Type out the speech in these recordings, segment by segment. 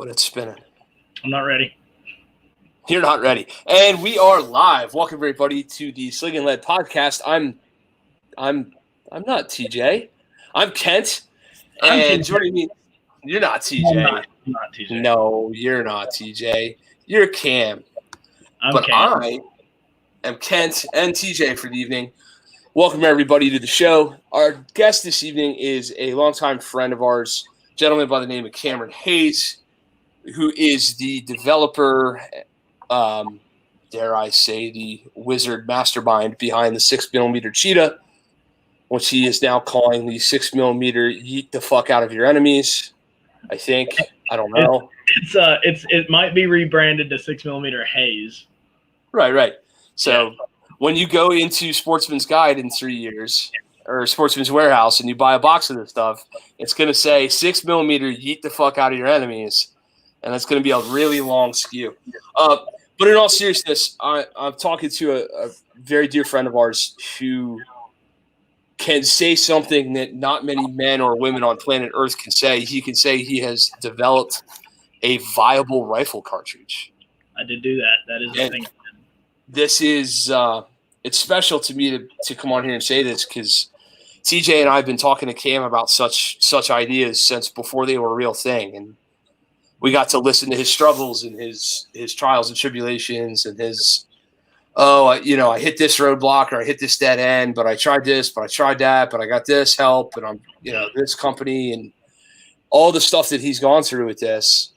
but it's spinning. I'm not ready. You're not ready. And we are live. Welcome everybody to the Sling'N podcast. I'm not TJ. I'm Kent. And joining me, you're not TJ. I'm not TJ. No, you're not TJ. You're Cam. I'm Cam. I am Kent and TJ for the evening. Welcome everybody to the show. Our guest this evening is a longtime friend of ours, a gentleman by the name of Cameron Hayes, who is the developer, dare I say, the wizard mastermind behind the 6mm Cheetah, which he is now calling the 6mm yeet the fuck out of your enemies. I think. I don't know. It might be rebranded to 6mm Haze. Right. So when you go into Sportsman's Guide in 3 years, or Sportsman's Warehouse, and you buy a box of this stuff, it's going to say 6mm yeet the fuck out of your enemies. And it's going to be a really long skew. But in all seriousness, I'm talking to a very dear friend of ours who can say something that not many men or women on planet Earth can say. He can say he has developed a viable rifle cartridge. I did do that. That is the thing. This is it's special to me to come on here and say this because TJ and I have been talking to Cam about such ideas since before they were a real thing, and we got to listen to his struggles and his trials and tribulations and his, I hit this roadblock or I hit this dead end, but I tried this, but I tried that, but I got this help and I'm, this company and all the stuff that he's gone through with this.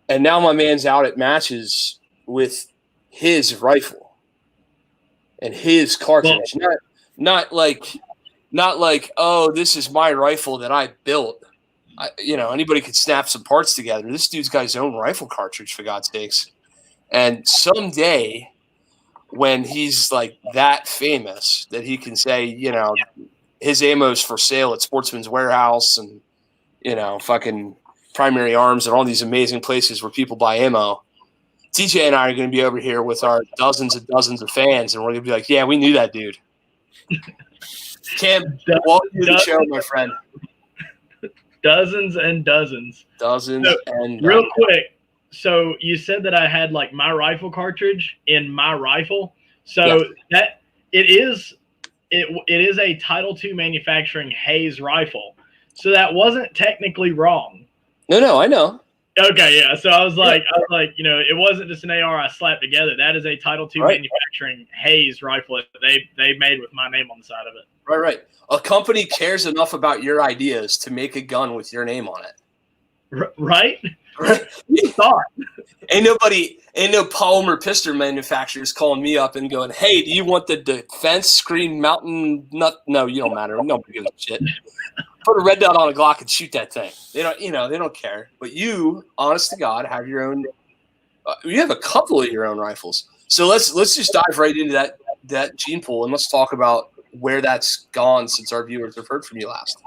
And now my man's out at matches with his rifle and his cartridge. Not like, oh, this is my rifle that I built. Anybody could snap some parts together. This dude's got his own rifle cartridge, for God's sakes. And someday, when he's like that famous, that he can say, his ammo's for sale at Sportsman's Warehouse and, fucking Primary Arms and all these amazing places where people buy ammo. TJ and I are going to be over here with our dozens and dozens of fans, and we're going to be like, yeah, we knew that dude. Cam, welcome to the show, my friend. Dozens and dozens. Real quick. So you said that I had like my rifle cartridge in my rifle. So that it is a Title II manufacturing Hayes rifle. So that wasn't technically wrong. No, I know. Okay, yeah. So I was like, it wasn't just an AR I slapped together. That is a Title II manufacturing Hayes rifle that they made with my name on the side of it. Right. A company cares enough about your ideas to make a gun with your name on it. Right? You thought. Ain't no polymer pistol manufacturers calling me up and going, hey, do you want the Defense Screen Mountain nut? No, you don't matter. Nobody gives a shit. Put a red dot on a Glock and shoot that thing. They don't care. But you, honest to God, have your own. You have a couple of your own rifles. So let's just dive right into that gene pool and let's talk about where that's gone since our viewers have heard from you last.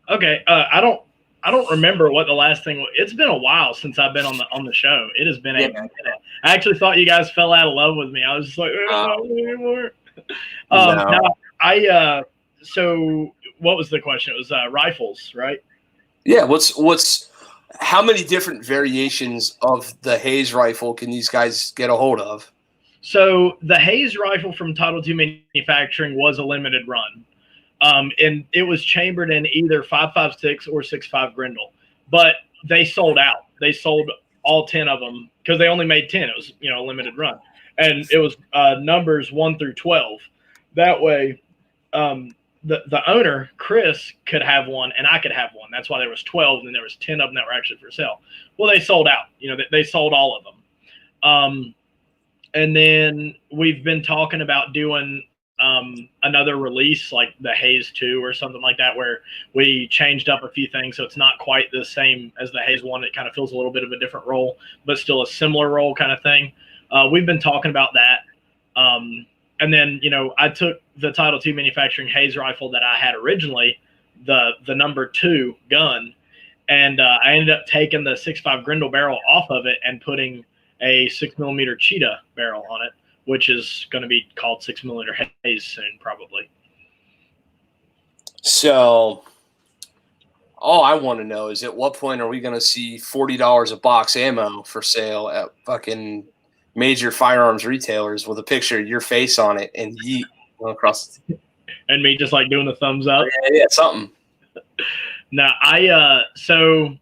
Okay, I don't remember what the last thing was. It's been a while since I've been on the show. It has been a minute. I actually thought you guys fell out of love with me. I was just like, not anymore. No. So what was the question? It was rifles, right? Yeah. How many different variations of the Hayes rifle can these guys get a hold of? So the Hayes rifle from Title II Manufacturing was a limited run. And it was chambered in either 5.56 or 6.5 Grendel. But they sold out. They sold all 10 of them because they only made 10. It was, a limited run. And it was numbers 1 through 12. That way, the owner, Chris, could have one and I could have one. That's why there was 12 and then there was 10 of them that were actually for sale. Well, they sold out. They sold all of them. And then we've been talking about doing another release like the Hayes 2 or something like that, where we changed up a few things so it's not quite the same as the Hayes 1. It kind of feels a little bit of a different role, but still a similar role kind of thing. We've been talking about that. And then, I took the Title II manufacturing Hayes rifle that I had originally, the number 2 gun, and I ended up taking the 6.5 Grendel barrel off of it and putting a 6mm Cheetah barrel on it, which is going to be called 6mm Hayes soon, probably. So All I want to know is at what point are we going to see $40 a box ammo for sale at fucking major firearms retailers with a picture of your face on it and yeet going across? And me just like doing the thumbs up. Yeah, something. No, so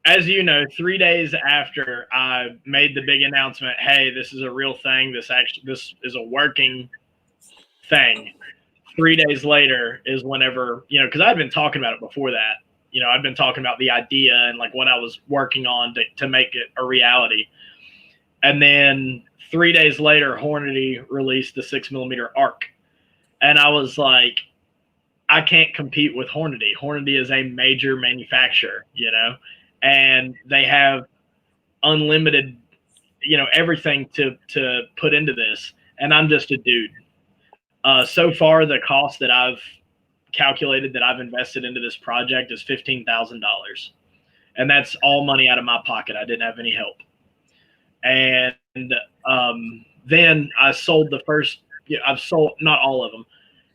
as you know, 3 days after I made the big announcement, hey, this is a real thing. This is a working thing. 3 days later is whenever, because I'd been talking about it before that. I've been talking about the idea and like what I was working on to make it a reality. And then 3 days later, Hornady released the 6mm ARC. And I was like, I can't compete with Hornady. Hornady is a major manufacturer, and they have unlimited, everything to put into this. And I'm just a dude. So far, the cost that I've calculated that I've invested into this project is $15,000. And that's all money out of my pocket. I didn't have any help. And then I sold the first, I've sold not all of them.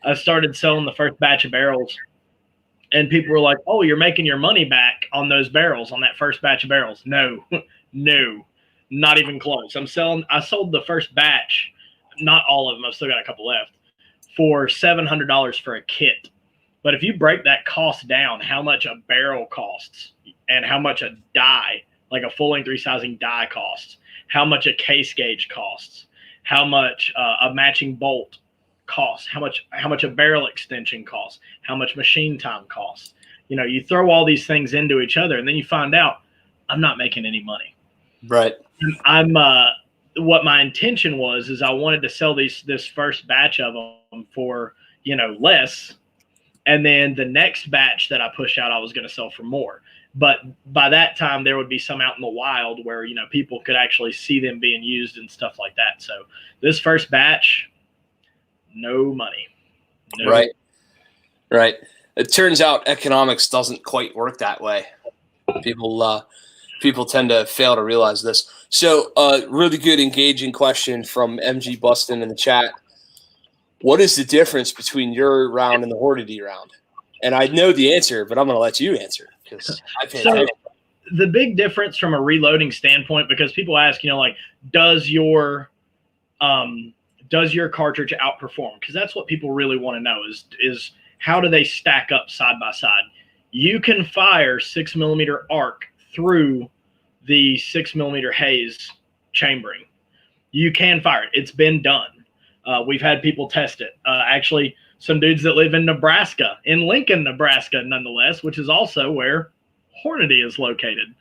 I started selling the first batch of barrels, and people were like, "Oh, you're making your money back on those barrels, on that first batch of barrels." No, no, not even close. I sold the first batch, not all of them. I've still got a couple left, for $700 for a kit. But if you break that cost down, how much a barrel costs and how much a die, like a full length resizing die costs, how much a case gauge costs, how much a matching bolt costs, how much a barrel extension costs, how much machine time costs. You throw all these things into each other, and then you find out I'm not making any money. Right. I'm what my intention is I wanted to sell this first batch of them for less, and then the next batch that I push out I was going to sell for more. But by that time there would be some out in the wild where people could actually see them being used and stuff like that. So this first batch, no money. No. Right. It turns out economics doesn't quite work that way. People tend to fail to realize this. So, really good, engaging question from MG Bustin in the chat. What is the difference between your round and the Hornady round? And I know the answer, but I'm going to let you answer because I pay attention. The big difference from a reloading standpoint, because people ask, does your cartridge outperform? Because that's what people really want to know is how do they stack up side by side? You can fire 6mm ARC through the 6mm Hayes chambering. You can fire it. It's been done. We've had people test it. Actually, some dudes that live in Nebraska, in Lincoln, Nebraska, nonetheless, which is also where Hornady is located.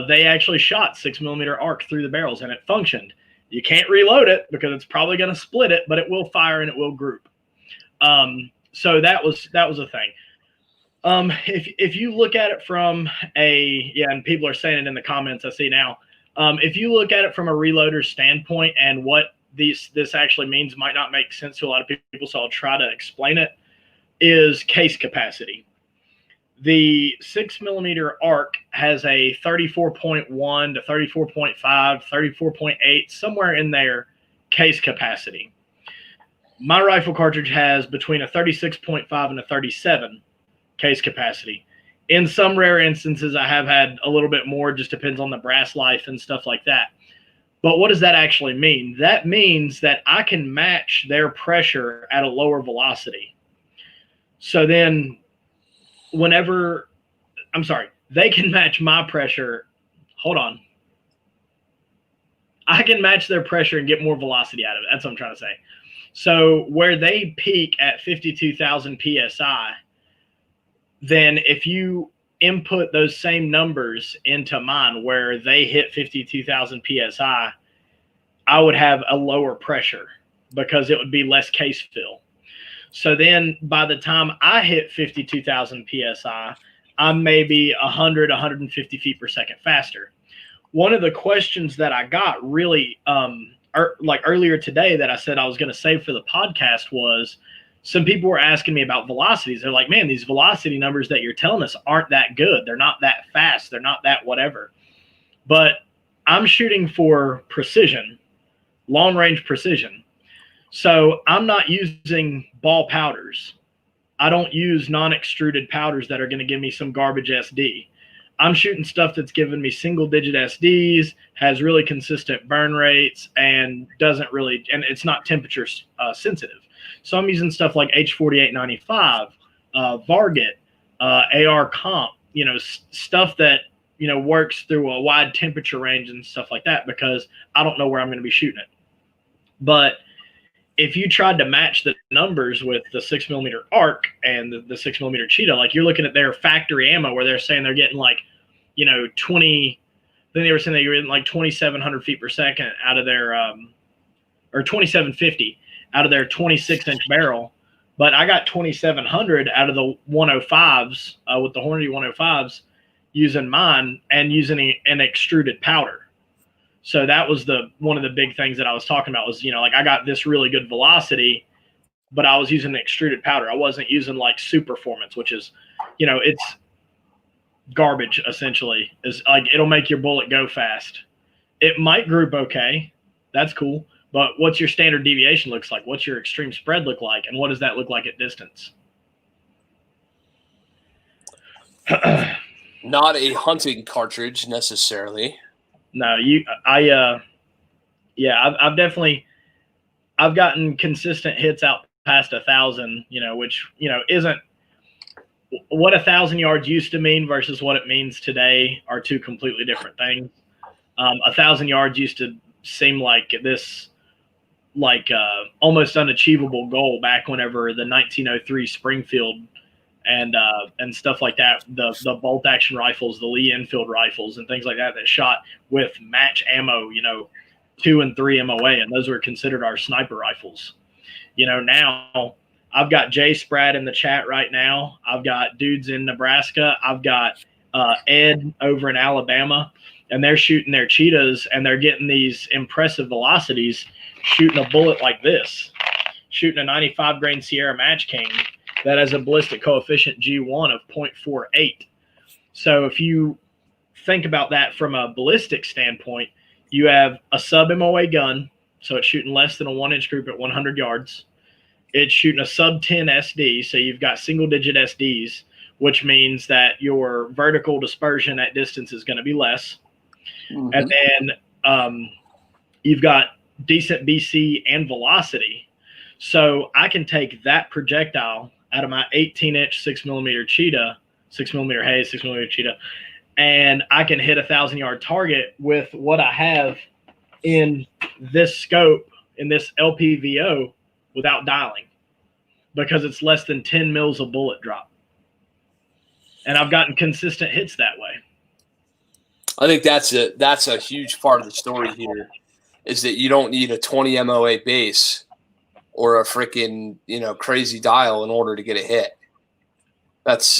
They actually shot 6mm ARC through the barrels, and it functioned. You can't reload it because it's probably going to split it, but it will fire and it will group. So that was a thing. If you look at it from and people are saying it in the comments I see now. If you look at it from a reloader's standpoint and what this actually means might not make sense to a lot of people, so I'll try to explain it, is case capacity. The 6mm ARC has a 34.1 to 34.5, 34.8, somewhere in there, case capacity. My rifle cartridge has between a 36.5 and a 37 case capacity. In some rare instances, I have had a little bit more, just depends on the brass life and stuff like that. But what does that actually mean? That means that I can match their pressure at a lower velocity. So then they can match my pressure. Hold on. I can match their pressure and get more velocity out of it. That's what I'm trying to say. So where they peak at 52,000 PSI, then if you input those same numbers into mine where they hit 52,000 PSI, I would have a lower pressure because it would be less case fill. So then by the time I hit 52,000 PSI, I'm maybe 100, 150 feet per second faster. One of the questions that I got really earlier today that I said I was going to save for the podcast was some people were asking me about velocities. They're like, man, these velocity numbers that you're telling us aren't that good. They're not that fast. They're not that whatever. But I'm shooting for precision, long range precision. So I'm not using ball powders. I don't use non-extruded powders that are going to give me some garbage SD. I'm shooting stuff that's giving me single-digit SDs, has really consistent burn rates, and and it's not temperature sensitive. So I'm using stuff like H4895, Varget, AR Comp, stuff that works through a wide temperature range and stuff like that, because I don't know where I'm going to be shooting it. But if you tried to match the numbers with the 6mm ARC and the 6mm Cheetah, like you're looking at their factory ammo where they're saying they're getting like, 20, then they were saying they were getting like 2,700 feet per second out of their, or 2,750 out of their 26-inch barrel. But I got 2,700 out of the 105s with the Hornady 105s using mine and using an extruded powder. So that was one of the big things that I was talking about was, like I got this really good velocity, but I was using an extruded powder. I wasn't using like Superformance, which is, it's garbage essentially. Is like it'll make your bullet go fast. It might group okay. That's cool. But what's your standard deviation looks like? What's your extreme spread look like? And what does that look like at distance? Not a hunting cartridge necessarily. No, I've gotten consistent hits out past 1,000, which, isn't what 1,000 yards used to mean versus what it means today are two completely different things. 1,000 yards used to seem like this, almost unachievable goal back whenever the 1903 Springfield and stuff like that, the bolt action rifles, the Lee Enfield rifles and things like that shot with match ammo, 2 and 3 MOA, and those were considered our sniper rifles. Now I've got Jay Spratt in the chat right now. I've got dudes in Nebraska. I've got Ed over in Alabama, and they're shooting their Cheetahs and they're getting these impressive velocities, shooting a bullet like this, shooting a 95 grain Sierra Match King that has a ballistic coefficient G1 of 0.48. So if you think about that from a ballistic standpoint, you have a sub MOA gun, so it's shooting less than a 1-inch group at 100 yards. It's shooting a sub 10 SD, so you've got single digit SDs, which means that your vertical dispersion at distance is going to be less. Mm-hmm. And then you've got decent BC and velocity. So I can take that projectile out of my 18-inch 6mm Cheetah, 6mm Hayes, 6mm Cheetah, and I can hit 1,000-yard target with what I have in this scope, in this LPVO, without dialing, because it's less than 10 mils a bullet drop. And I've gotten consistent hits that way. I think that's a huge part of the story here, is that you don't need a 20 MOA base or a freaking, crazy dial in order to get a hit. That's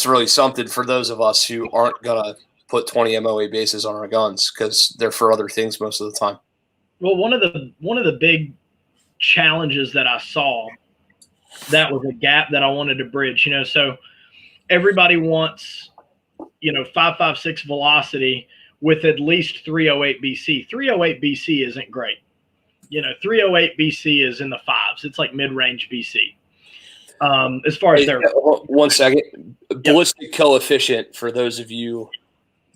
really something for those of us who aren't gonna put 20 MOA bases on our guns, because they're for other things most of the time. Well, one of the big challenges that I saw, that was a gap that I wanted to bridge. So everybody wants, 5.56 velocity with at least 308 BC. 308 BC isn't great. 308 BC is in the fives. It's like mid-range BC. As far as their 1 second, ballistic coefficient for those of you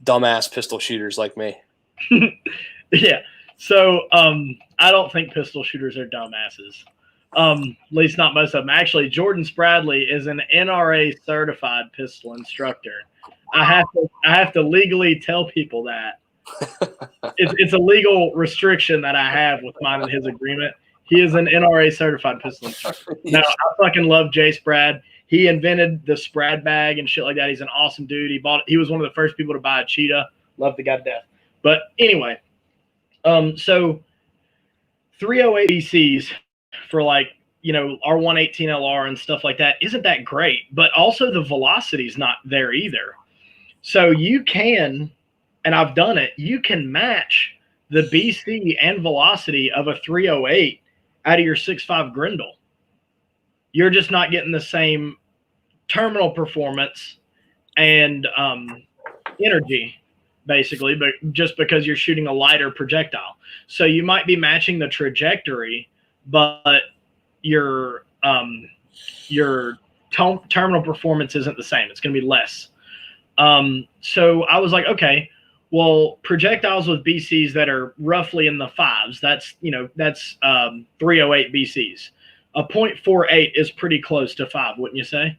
dumbass pistol shooters like me. Yeah. So I don't think pistol shooters are dumbasses. At least not most of them. Actually, Jordan Spradley is an NRA certified pistol instructor. I have to legally tell people that. It's a legal restriction that I have with mine and his agreement. He is an NRA certified pistol instructor. Now, I fucking love Jay Sprad. He invented the Sprad bag and shit like that. He's an awesome dude. He was one of the first people to buy a Cheetah. Love the guy to death. But anyway, so 308 BCs for like, our 118 LR and stuff like that isn't that great, but also the velocity's not there either. So you can, and I've done it, you can match the BC and velocity of a 308 out of your 6.5 Grendel. You're just not getting the same terminal performance and energy, basically, but just because you're shooting a lighter projectile. So you might be matching the trajectory, but your your terminal performance isn't the same. It's going to be less. So I was like, okay, well, projectiles with BCs that are roughly in the fives, that's 308 BCs. A 0.48 is pretty close to 5, wouldn't you say?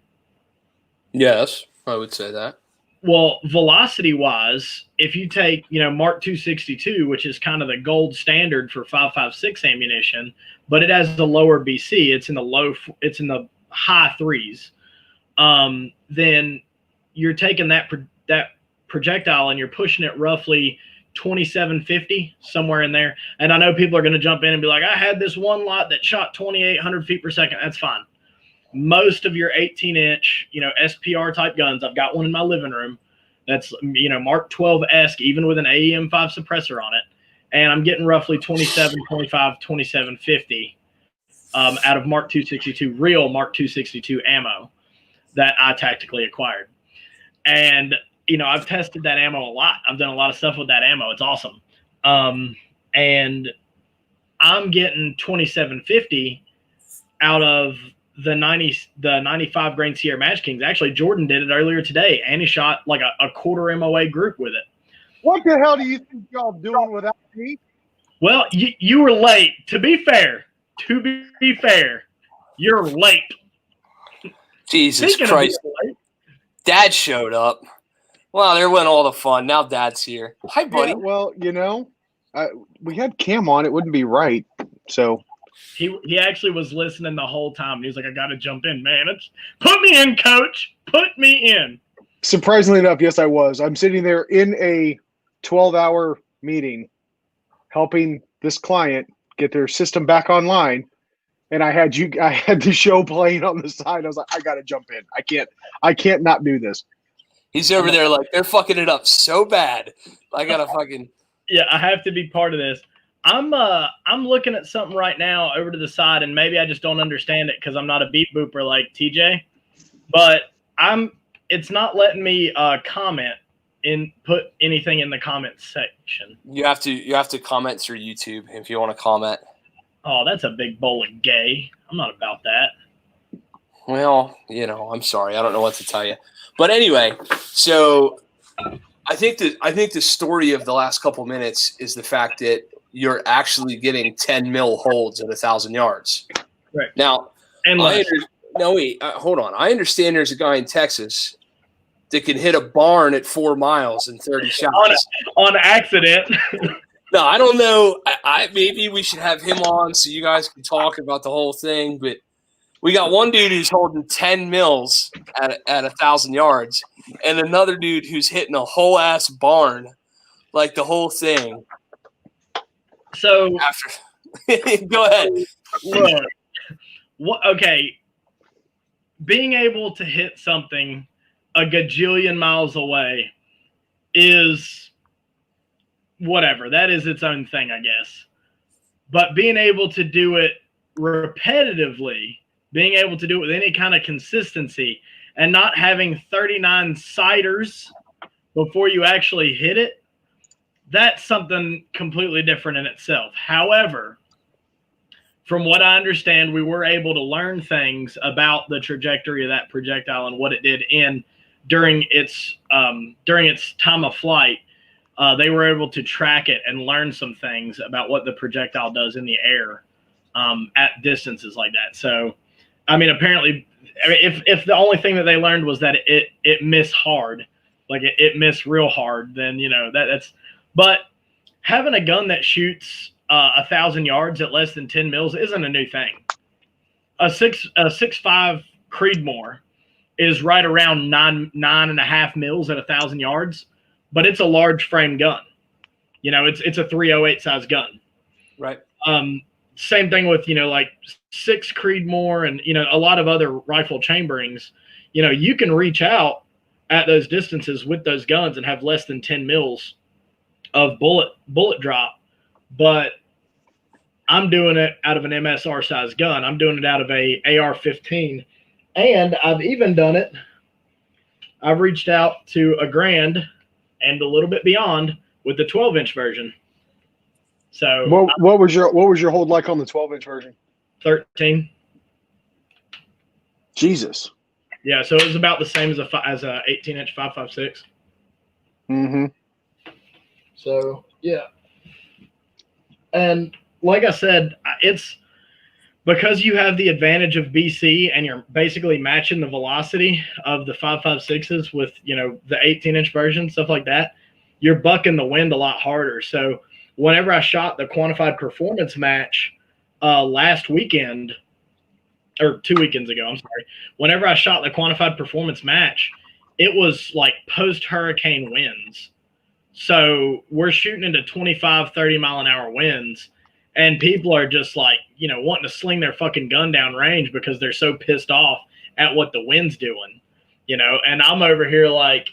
Yes, I would say that. Well, velocity-wise, if you take, Mark 262, which is kind of the gold standard for 5.56 ammunition, but it has a lower BC, it's in the high threes. Then you're taking that projectile and you're pushing it roughly 2750, somewhere in there. And I know people are going to jump in and be like, I had this one lot that shot 2,800 feet per second. That's fine. Most of your 18-inch, SPR type guns, I've got one in my living room that's, Mark 12-esque, even with an AEM5 suppressor on it. And I'm getting roughly 2725, 2750 out of Mark 262, real Mark 262 ammo that I tactically acquired. And, I've tested that ammo a lot. I've done a lot of stuff with that ammo. It's awesome. And I'm getting 2750 out of the 95 grain Sierra Match Kings. Actually, Jordan did it earlier today, and he shot like a quarter MOA group with it. What the hell do you think y'all doing without me? Well, you were late. To be fair, you're late. Jesus Speaking Christ. of being late, Dad showed up. Wow, there went all the fun. Now Dad's here. Hi, buddy. Yeah, well, we had Cam on. It wouldn't be right. So he actually was listening the whole time. He was like, I got to jump in, man. Put me in, coach. Put me in. surprisingly enough, yes, I was. I'm sitting there in a 12-hour meeting helping this client get their system back online. And I had the show playing on the side. I was like, I got to jump in. I can't not do this. He's over there like, they're fucking it up so bad. I got to fucking. Yeah, I have to be part of this. I'm looking at something right now over to the side, and maybe I just don't understand it because I'm not a beat booper like TJ. But it's not letting me comment and put anything in the comments section. You have to comment through YouTube if you want to comment. Oh, that's a big bowl of gay. I'm not about that. Well, I'm sorry. I don't know what to tell you. But anyway, so I think the story of the last couple minutes is the fact that you're actually getting 10 mil holds at 1,000 yards. Right. Now, hold on. I understand there's a guy in Texas that can hit a barn at 4 miles in 30 shots. On accident. No, I don't know. Maybe we should have him on so you guys can talk about the whole thing. But we got one dude who's holding 10 mils at 1,000 yards, and another dude who's hitting a whole ass barn, like the whole thing. So go ahead. Look, okay. Being able to hit something a gajillion miles away is whatever. That is its own thing, I guess. But being able to do it repetitively, being able to do it with any kind of consistency, and not having 39 sighters before you actually hit it, that's something completely different in itself. However, from what I understand, we were able to learn things about the trajectory of that projectile and what it did during its time of flight. They were able to track it and learn some things about what the projectile does in the air at distances like that. So, I mean, apparently, if the only thing that they learned was that it missed hard, like it missed real hard, then that's. But having a gun that shoots 1,000 yards at less than 10 mils isn't a new thing. A 6.5 Creedmoor is right around 9.5 mils at 1,000 yards, but it's a large frame gun. It's a 308 size gun. Right. Same thing with like 6 Creedmoor and a lot of other rifle chamberings. You can reach out at those distances with those guns and have less than 10 mils of bullet drop, but I'm doing it out of an MSR size gun. I'm doing it out of a AR-15, and I've even done it. I've reached out to $1,000 and a little bit beyond with the 12-inch version. So what was your hold like on the 12-inch version? 13. Jesus. Yeah, so it was about the same as a 18-inch 5.56. Mm-hmm. So yeah, and like I said, it's because you have the advantage of BC and you're basically matching the velocity of the 5.56s with the 18-inch version, stuff like that. You're bucking the wind a lot harder. So whenever I shot the quantified performance match last weekend, or 2 weekends ago, I'm sorry. Whenever I shot the quantified performance match, it was like post-hurricane winds. So we're shooting into 25, 30 mile an hour winds, and people are just like, wanting to sling their fucking gun down range because they're so pissed off at what the wind's doing, and I'm over here like,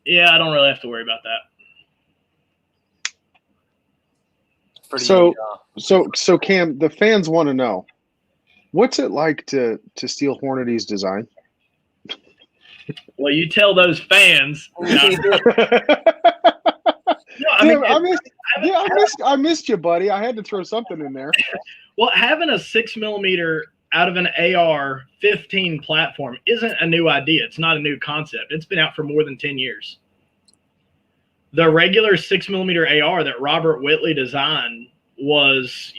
yeah, I don't really have to worry about that. So Cam, the fans want to know, what's it like to steal Hornady's design? Well, you tell those fans. I missed you, buddy. I had to throw something in there. Well, having a 6mm out of an AR-15 platform isn't a new idea. It's not a new concept. It's been out for more than 10 years. The regular 6mm AR that Robert Whitley designed is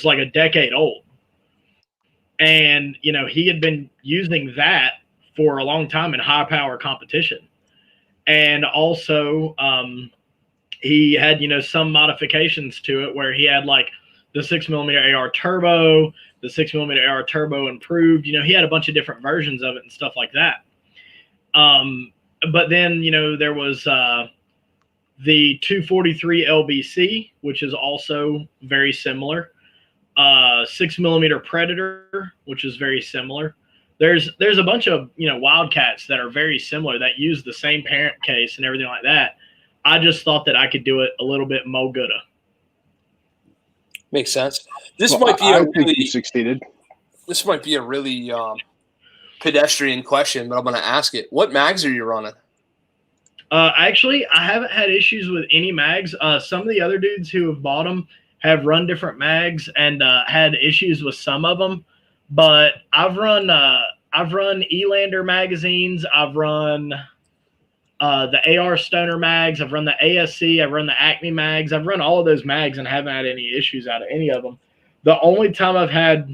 like a decade old. And, he had been using that for a long time in high power competition. And also, he had, some modifications to it where he had like the 6mm AR turbo, the 6mm AR turbo improved. He had a bunch of different versions of it and stuff like that. But then, there was the 243 LBC, which is also very similar. 6mm Predator, which is very similar. There's a bunch of Wildcats that are very similar that use the same parent case and everything like that. I just thought that I could do it a little bit more gooder. Makes sense. I think you succeeded. This might be a really pedestrian question, but I'm going to ask it. What mags are you running? Actually, I haven't had issues with any mags. Some of the other dudes who have bought them have run different mags and had issues with some of them. But I've run Elander magazines. I've run the AR Stoner mags. I've run the ASC. I've run the Acme mags. I've run all of those mags and haven't had any issues out of any of them. The only time I've had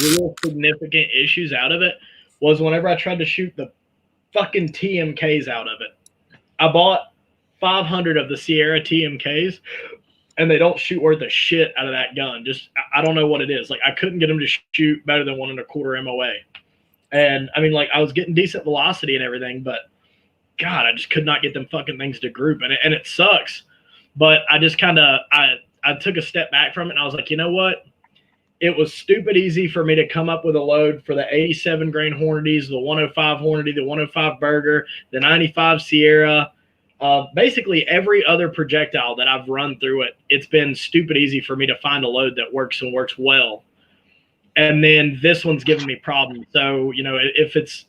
real significant issues out of it was whenever I tried to shoot the fucking TMKs out of it. I bought 500 of the Sierra TMKs, and they don't shoot worth a shit out of that gun. Just, I don't know what it is. Like, I couldn't get them to shoot better than 1.25 MOA. And, I mean, like, I was getting decent velocity and everything, but, God, I just could not get them fucking things to group. And it sucks. But I just kind of, I took a step back from it, and I was like, you know what? It was stupid easy for me to come up with a load for the 87 grain Hornadies, the 105 Hornady, the 105 Burger, the 95 Sierra. Basically every other projectile that I've run through it, it's been stupid easy for me to find a load that works and works well. And then this one's giving me problems. So, if it's,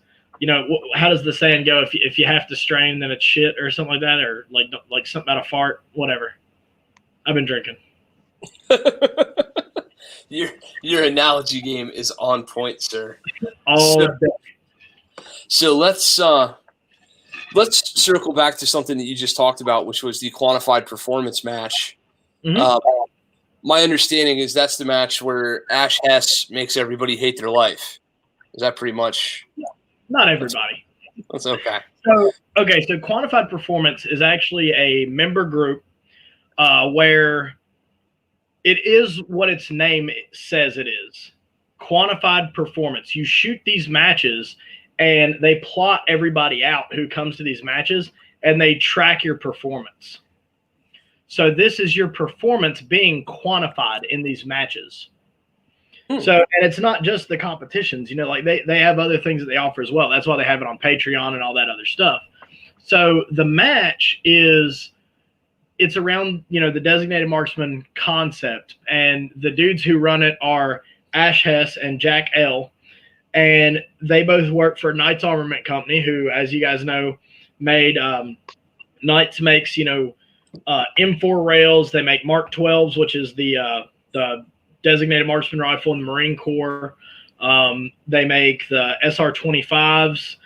how does the saying go? If you have to strain, then it's shit or something like that, or like something out of fart, whatever. I've been drinking. Your analogy game is on point, sir. So let's circle back to something that you just talked about, which was the quantified performance match. Mm-hmm. My understanding is that's the match where Ash Hess makes everybody hate their life. Is that pretty much? Not everybody. That's okay. So quantified performance is actually a member group where it is what its name says it is. Quantified performance. You shoot these matches and they plot everybody out who comes to these matches and they track your performance. So this is your performance being quantified in these matches. So, and it's not just the competitions, like they have other things that they offer as well. That's why they have it on Patreon and all that other stuff. So the match it's around, the designated marksman concept, and the dudes who run it are Ash Hess and Jack L. And they both work for Knights Armament Company, who, as you guys know, made Knights makes, M4 rails. They make Mark 12s, which is the designated marksman rifle in the Marine Corps. They make the SR-25s,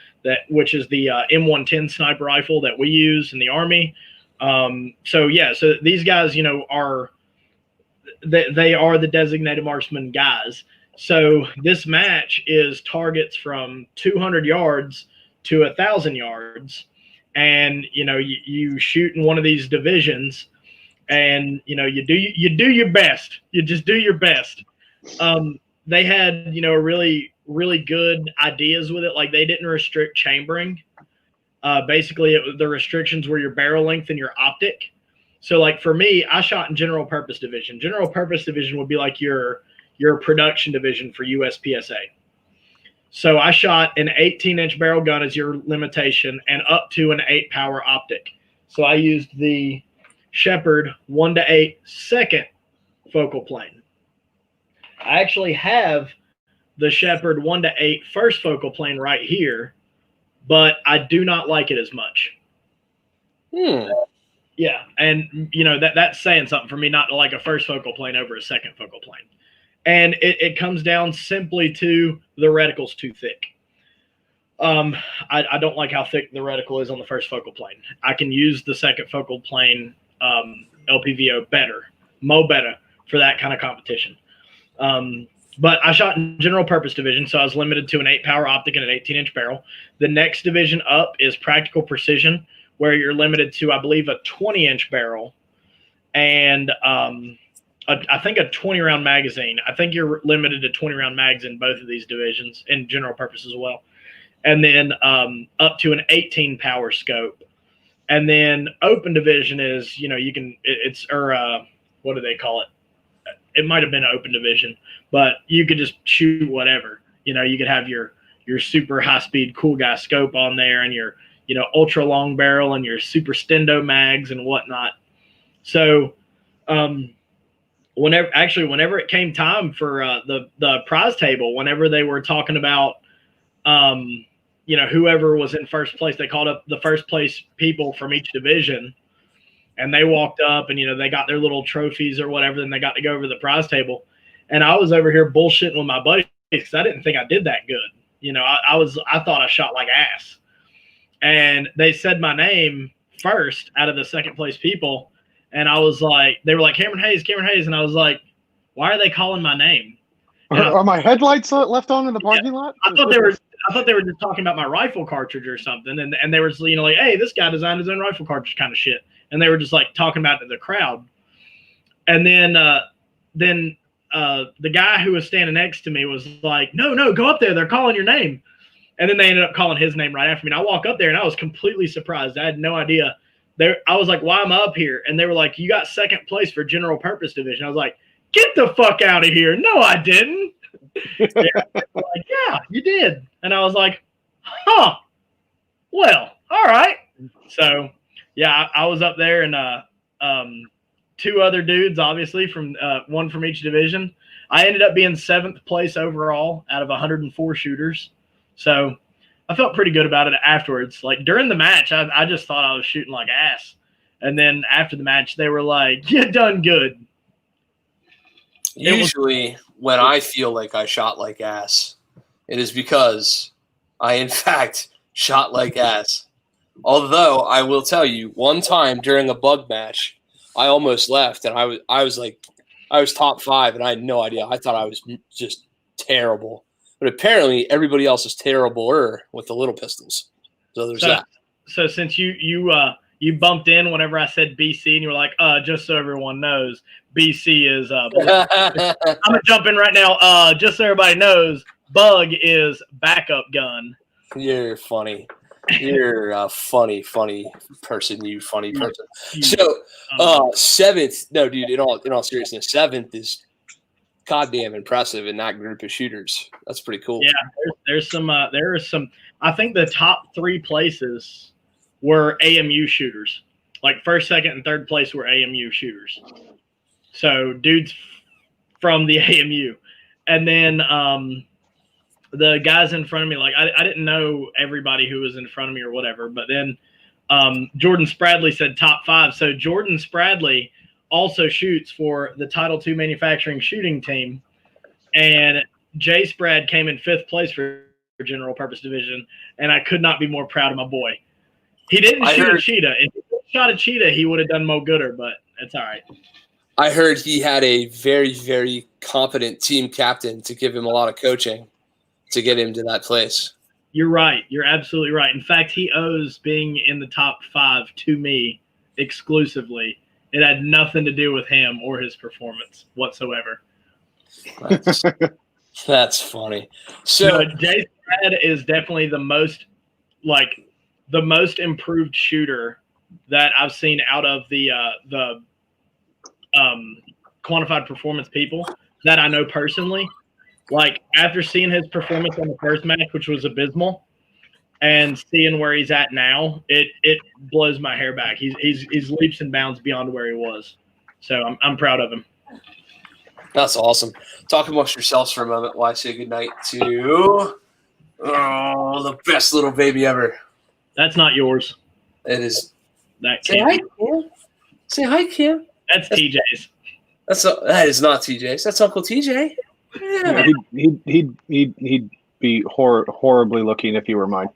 which is the M110 sniper rifle that we use in the Army. So these guys, they are the designated marksman guys. So this match is targets from 200 yards to 1,000 yards, and you shoot in one of these divisions, and you do your best. You just do your best. They had really good ideas with it. Like, they didn't restrict chambering. Basically, the restrictions were your barrel length and your optic. So, like, for me, I shot in general purpose division. General purpose division would be like your production division for USPSA. So I shot an 18-inch barrel gun as your limitation, and up to an 8-power optic. So I used the Shepherd 1-8 second focal plane. I actually have the Shepherd 1-8 first focal plane right here, but I do not like it as much. Yeah, and that's saying something for me not to like a first focal plane over a second focal plane. And it comes down simply to the reticle's too thick. I don't like how thick the reticle is on the first focal plane. I can use the second focal plane LPVO better for that kind of competition. But I shot in general purpose division, so I was limited to an 8-power optic and an 18-inch barrel. The next division up is practical precision, where you're limited to, I believe, a 20-inch barrel and I think a 20-round magazine. I think you're limited to 20-round mags in both of these divisions, in general purpose as well. And then up to an 18-power scope. And then open division is, what do they call it? It might have been open division, but you could just shoot whatever. You could have your super high-speed cool guy scope on there, and your ultra long barrel, and your super stendo mags and whatnot. So whenever it came time for the prize table, whenever they were talking about whoever was in first place, they called up the first place people from each division, and they walked up, and they got their little trophies or whatever, and they got to go over the prize table. And I was over here bullshitting with my buddies because I didn't think I did that good. I thought I shot like ass. And they said my name first out of the second place people. And I was like, they were like, Cameron Hayes. And I was like, why are they calling my name? Are my headlights left on in the parking lot? I thought they were just talking about my rifle cartridge or something. And they were like, hey, this guy designed his own rifle cartridge kind of shit. And they were just like talking about it to the crowd. And then the guy who was standing next to me was like, no, go up there. They're calling your name. And then they ended up calling his name right after me. And I walk up there, and I was completely surprised. I had no idea. I was like, why am I up here? And they were like, you got second place for general purpose division. I was like, get the fuck out of here. No, I didn't. They were like, yeah, you did. And I was like, huh, well, all right. So, yeah, I was up there, and two other dudes, obviously, from one from each division. I ended up being 7th place overall out of 104 shooters. So I felt pretty good about it afterwards. Like, during the match, I just thought I was shooting like ass. And then after the match, they were like, you done good. Usually when I feel like I shot like ass, it is because I, in fact, shot like ass. Although I will tell you, one time during a bug match, I almost left, and I was top 5, and I had no idea. I thought I was just terrible. But apparently everybody else is terribler with the little pistols. So there's that. So since you bumped in whenever I said BC, and you were like, just so everyone knows, BC is I'm gonna jump in right now. Just so everybody knows, Bug is backup gun. You're funny. You're a funny person, you funny person. So 7th, no, dude, in all seriousness, 7th is goddamn impressive in that group of shooters. That's pretty cool. Yeah, there are some. I think the top 3 places were AMU shooters. Like, 1st, 2nd, and 3rd place were AMU shooters. So dudes from the AMU, and then the guys in front of me, like, I didn't know everybody who was in front of me or whatever, but then Jordan Spradley said top 5. So Jordan Spradley also shoots for the Title II manufacturing shooting team. And Jace Brad came in 5th place for general purpose division, and I could not be more proud of my boy. He didn't shoot a cheetah. If he shot a cheetah, he would have done Mo Gooder, but it's all right. I heard he had a very, very competent team captain to give him a lot of coaching to get him to that place. You're right. You're absolutely right. In fact, he owes being in the top 5 to me exclusively. It had nothing to do with him or his performance whatsoever. That's funny. So Jason Brad is definitely the most improved shooter that I've seen out of the quantified performance people that I know personally. Like, after seeing his performance on the first match, which was abysmal, and seeing where he's at now, it blows my hair back. He's leaps and bounds beyond where he was. So I'm proud of him. That's awesome. Talk amongst yourselves for a moment while I say goodnight to the best little baby ever. That's not yours. It is. That Say hi, Kim. Say hi, Kim. That's TJ's. That is not TJ's. That's Uncle TJ. Yeah, he'd be horribly looking if he were mine.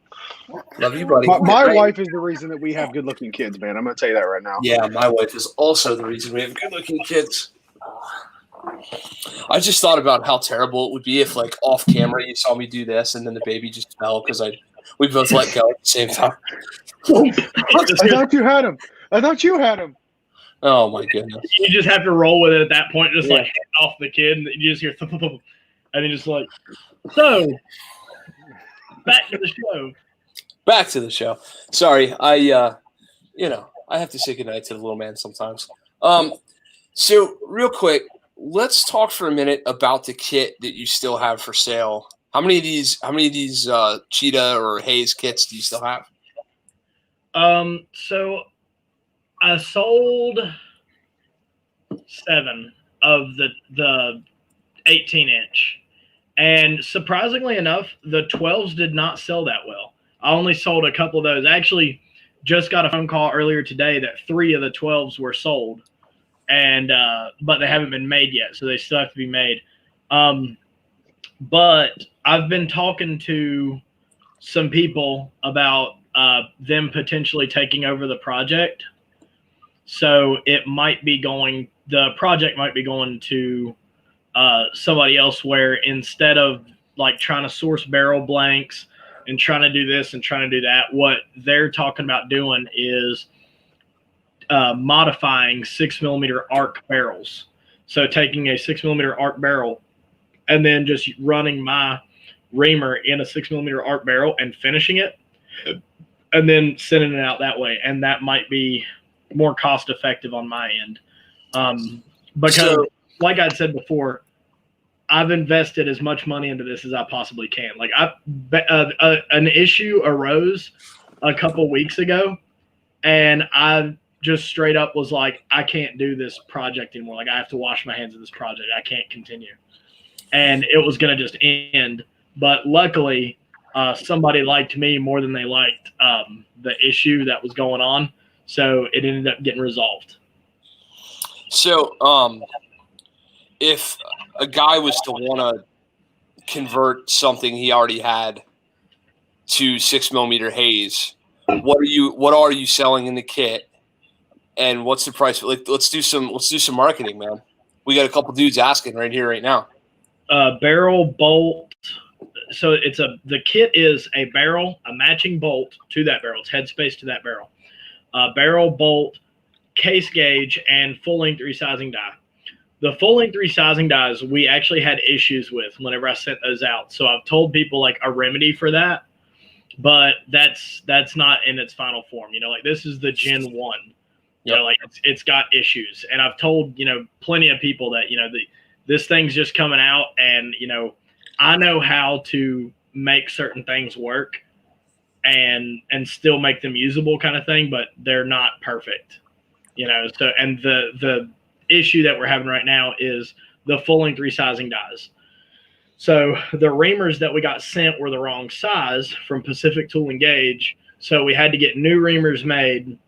Love you, buddy. My wife is the reason that we have good-looking kids, man. I'm going to tell you that right now. Yeah, my wife is also the reason we have good-looking kids. I just thought about how terrible it would be if, like, off camera you saw me do this and then the baby just fell because we both let go at the same time. I thought you had him. Oh my goodness! You just have to roll with it at that point, just like hand off the kid, and you just hear thump, thump, thump, and then just like, so back to the show. Back to the show. Sorry, I have to say goodnight to the little man sometimes. So real quick, let's talk for a minute about the kit that you still have for sale. How many of these Cheetah or Hayes kits do you still have? So I sold 7 of the 18-inch, and surprisingly enough, the 12s did not sell that well. I only sold a couple of those. I actually just got a phone call earlier today that 3 of the 12s were sold, and but they haven't been made yet, so they still have to be made. But I've been talking to some people about them potentially taking over the project. So the project might be going to somebody else, where instead of like trying to source barrel blanks and trying to do this and trying to do that, what they're talking about doing is modifying 6mm arc barrels. So taking a 6mm arc barrel and then just running my reamer in a 6mm arc barrel and finishing it, and then sending it out that way. And that might be more cost effective on my end. Because like I said before, I've invested as much money into this as I possibly can. Like an issue arose a couple weeks ago, and I just straight up was like, I can't do this project anymore. Like, I have to wash my hands of this project. I can't continue. And it was going to just end. But luckily, somebody liked me more than they liked the issue that was going on. So it ended up getting resolved. So if a guy was to want to convert something he already had to 6mm Hayes, what are you selling in the kit, and what's the price? Like, let's do some marketing, man. We got a couple dudes asking right here, right now. Barrel bolt. So the kit is a barrel, a matching bolt to that barrel. It's headspace to that barrel. Barrel, bolt, case gauge, and full-length resizing die. The full-length resizing dies we actually had issues with whenever I sent those out. So I've told people like a remedy for that, but that's not in its final form. Like, this is the Gen 1. Like it's got issues. And I've told, plenty of people that, this thing's just coming out, and, I know how to make certain things work and still make them usable, kind of thing, but they're not perfect, so, and the issue that we're having right now is the full-length resizing dies. So the reamers that we got sent were the wrong size from Pacific Tool and Gauge, so we had to get new reamers made.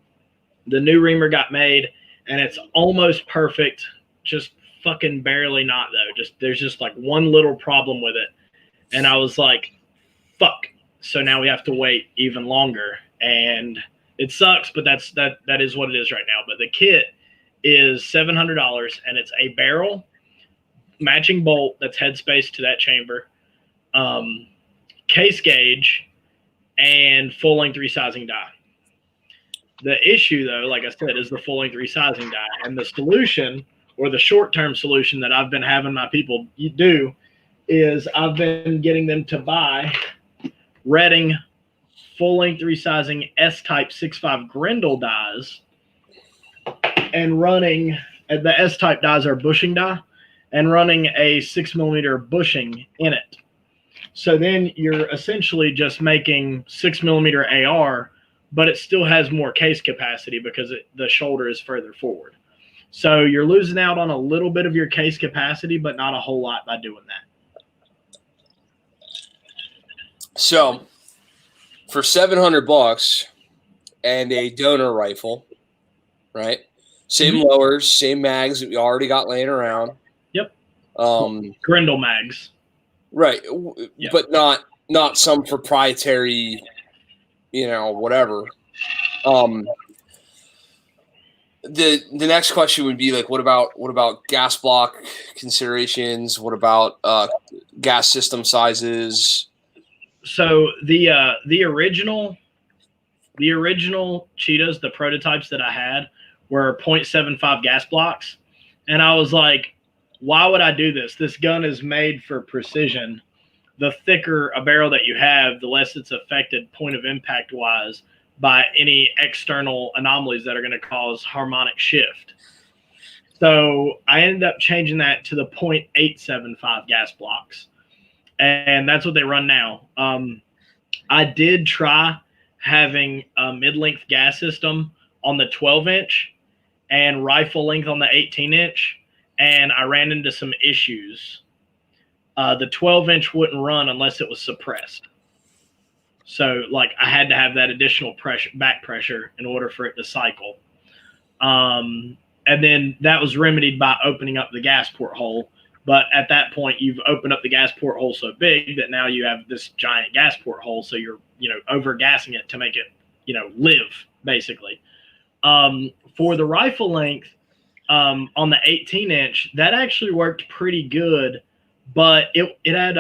The new reamer got made, and it's almost perfect, just fucking barely not though. There's just like one little problem with it, and I was like, fuck. So now we have to wait even longer, and it sucks, but that is what it is right now. But the kit is $700, and it's a barrel, matching bolt that's headspace to that chamber, case gauge, and full length resizing die. The issue, though, like I said, is the full length resizing die, and the solution, or the short term solution that I've been having my people do, is I've been getting them to buy Redding full length resizing S-type 6.5 Grendel dies, and running the S-type dies are bushing die, and running a 6mm bushing in it. So then you're essentially just making 6mm AR, but it still has more case capacity because the shoulder is further forward. So you're losing out on a little bit of your case capacity, but not a whole lot by doing that. So, for $700 and a donor rifle, right? Same lowers, same mags that we already got laying around. Yep. Grendel mags. Right, yep. But not some proprietary, whatever. The next question would be like, what about gas block considerations? What about gas system sizes? So the original Cheetahs, the prototypes that I had, were 0.75 gas blocks, and I was like, why would I do this? This gun is made for precision. The thicker a barrel that you have, the less it's affected point of impact wise by any external anomalies that are going to cause harmonic shift. So I ended up changing that to the 0.875 gas blocks, and that's what they run now. I did try having a mid-length gas system on the 12-inch and rifle length on the 18-inch, and I ran into some issues. The 12-inch wouldn't run unless it was suppressed. So, like, I had to have that additional pressure, back pressure, in order for it to cycle. And then that was remedied by opening up the gas port hole. But at that point, you've opened up the gas port hole so big that now you have this giant gas port hole. So you're, over-gassing it to make it, live, basically. For the rifle length, on the 18-inch, that actually worked pretty good. But it had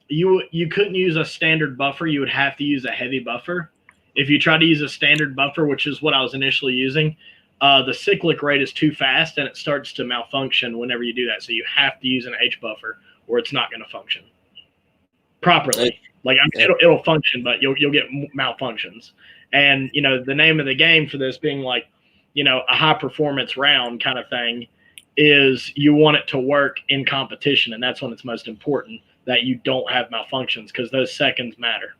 you couldn't use a standard buffer. You would have to use a heavy buffer. If you try to use a standard buffer, which is what I was initially using, the cyclic rate is too fast and it starts to malfunction whenever you do that. So you have to use an H buffer or it's not going to function properly. Like, I mean, it'll function, but you'll get malfunctions. And, the name of the game for this being like, a high performance round kind of thing is you want it to work in competition. And that's when it's most important that you don't have malfunctions, because those seconds matter.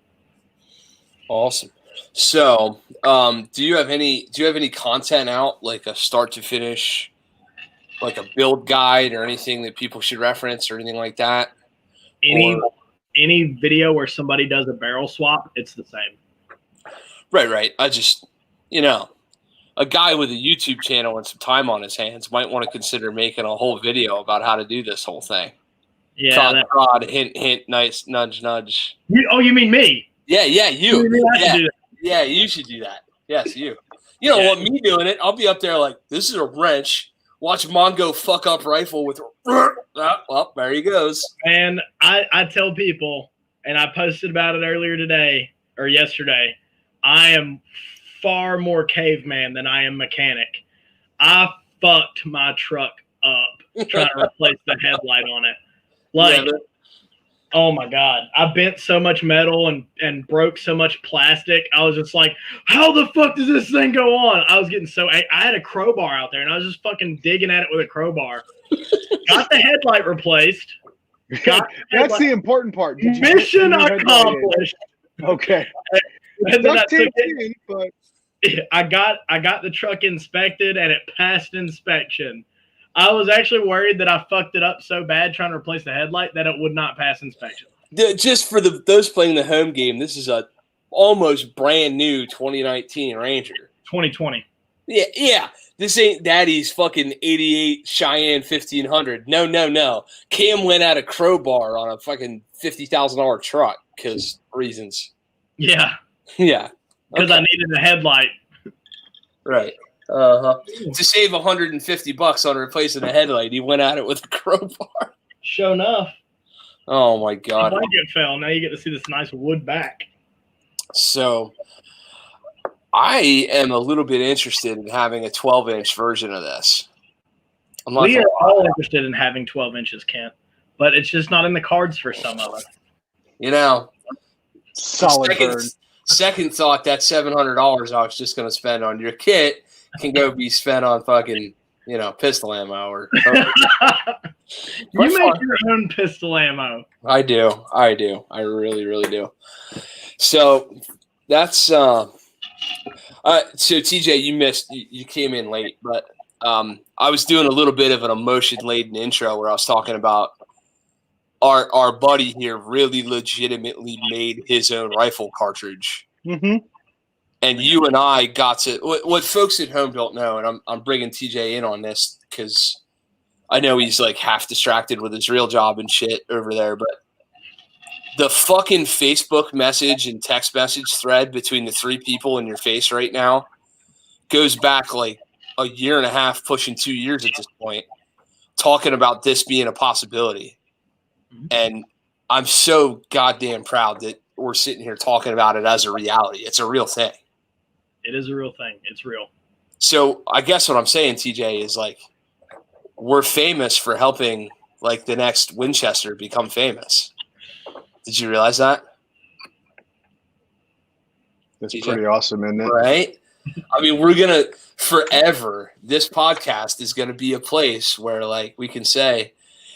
Awesome. So, do you have any content out, like a start to finish, like a build guide or anything that people should reference or anything like that? Any video where somebody does a barrel swap, it's the same. Right. I just, a guy with a YouTube channel and some time on his hands might want to consider making a whole video about how to do this whole thing. Yeah. Prod, hint, nice, nudge. You mean me? Yeah, you. Yeah, you should do that. Yes, you. You don't want me doing it. I'll be up there like, this is a wrench. Watch Mongo fuck up rifle with. Well, there he goes. And I tell people, and I posted about it earlier today or yesterday, I am far more caveman than I am mechanic. I fucked my truck up trying to replace the headlight on it. Oh my God. I bent so much metal and broke so much plastic. I was just like, how the fuck does this thing go on? I was getting I had a crowbar out there and I was just fucking digging at it with a crowbar. Got the headlight replaced. That's the important part. Mission accomplished. Okay. And then I got the truck inspected and it passed inspection. I was actually worried that I fucked it up so bad trying to replace the headlight that it would not pass inspection. Just for those playing the home game, this is a almost brand new 2019 Ranger. 2020. Yeah. This ain't Daddy's fucking 88 Cheyenne 1500. No. Cam went at a crowbar on a fucking $50,000 truck because reasons. Yeah. Yeah. Because I needed a headlight. Right. To save $150 on replacing a headlight, he went at it with a crowbar. Sure enough. Oh my god. The blanket fell. Now you get to see this nice wood back. So I am a little bit interested in having a 12-inch version of this. We are all interested in having 12 inches, Kent, but it's just not in the cards for some of us. You know, solid burn. Second thought, that $700 I was just going to spend on your kit can go be spent on fucking, pistol ammo or. You make your own pistol ammo. I do. I really, really do. So that's so TJ, you came in late, but I was doing a little bit of an emotion-laden intro where I was talking about our buddy here really legitimately made his own rifle cartridge. Mm-hmm. And you and I got to what folks at home don't know, and I'm bringing TJ in on this because I know he's like half distracted with his real job and shit over there, but the fucking Facebook message and text message thread between the three people in your face right now goes back like a year and a half, pushing 2 years at this point, talking about this being a possibility. And I'm so goddamn proud that we're sitting here talking about it as a reality. It's a real thing. It is a real thing. It's real. So I guess what I'm saying, TJ, is like we're famous for helping like the next Winchester become famous. Did you realize that? That's pretty awesome, isn't it? Right? I mean, we're going to forever, this podcast is going to be a place where like we can say,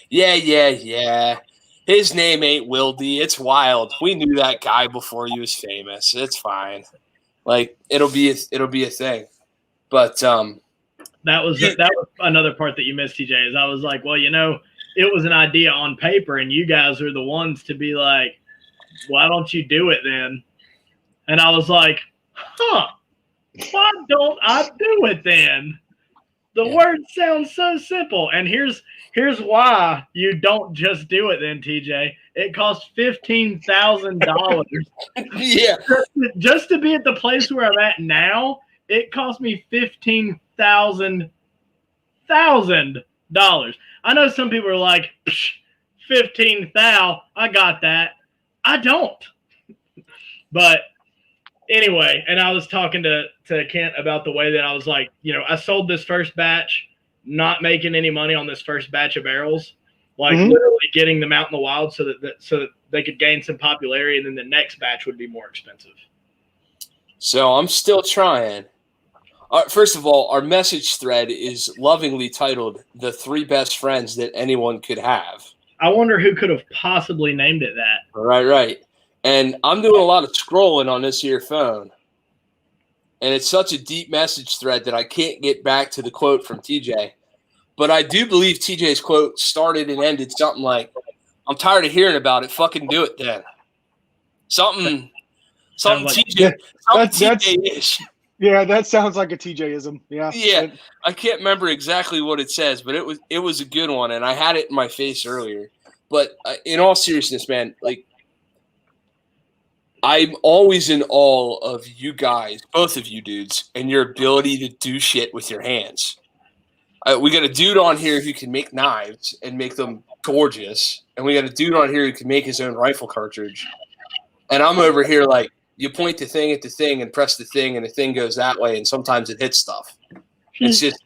yeah. His name ain't Wildy. It's wild. We knew that guy before he was famous. It's fine. Like it'll be a thing. But that was another part that you missed, TJ. Is I was like, well, it was an idea on paper, and you guys are the ones to be like, why don't you do it then? And I was like, why don't I do it then? The word sounds so simple. And here's why you don't just do it then, TJ. It costs $15,000. Yeah. Just to be at the place where I'm at now, it cost me $15,000. I know some people are like, 15,000, I got that. I don't. But anyway, and I was talking to Kent about the way that I was like, I sold this first batch, not making any money on this first batch of barrels, like literally getting them out in the wild so that they could gain some popularity, and then the next batch would be more expensive. So I'm still trying. First of all, our message thread is lovingly titled "The 3 Best Friends That Anyone Could Have." I wonder who could have possibly named it that. Right. And I'm doing a lot of scrolling on this here phone. And it's such a deep message thread that I can't get back to the quote from TJ. But I do believe TJ's quote started and ended something like, I'm tired of hearing about it. Fucking do it then. Something TJ. TJ-ish. Yeah, that sounds like a TJ-ism. Yeah. I can't remember exactly what it says, but it was a good one. And I had it in my face earlier. But in all seriousness, man, like, I'm always in awe of you guys, both of you dudes, and your ability to do shit with your hands. We got a dude on here who can make knives and make them gorgeous, and we got a dude on here who can make his own rifle cartridge. And I'm over here like, you point the thing at the thing and press the thing, and the thing goes that way, and sometimes it hits stuff. It's just,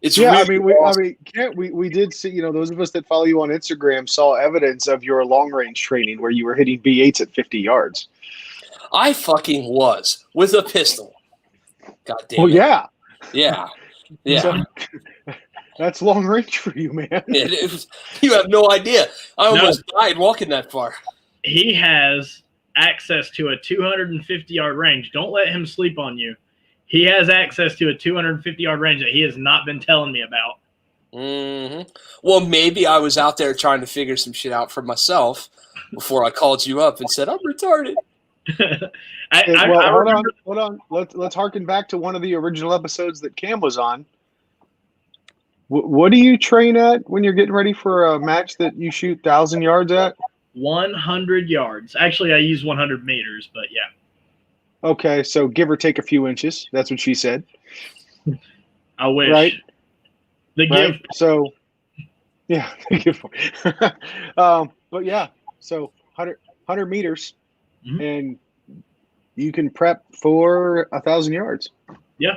it's really awesome. We did see, those of us that follow you on Instagram saw evidence of your long range training where you were hitting B8s at 50 yards. I fucking was with a pistol. God damn it. Oh, yeah. Yeah. So, that's long range for you, man. You have no idea. I almost died walking that far. He has access to a 250-yard range. Don't let him sleep on you. He has access to a 250-yard range that he has not been telling me about. Mm-hmm. Well, maybe I was out there trying to figure some shit out for myself before I called you up and said, I'm retarded. I remember. Hold on. Let's harken back to one of the original episodes that Cam was on. What do you train at when you're getting ready for a match that you shoot 1,000 yards at? 100 yards. Actually, I use 100 meters, but yeah. Okay, so give or take a few inches. That's what she said. I wish. Right. The Right. give. So, yeah. But yeah, so 100 meters, and you can prep for 1,000 yards. Yeah.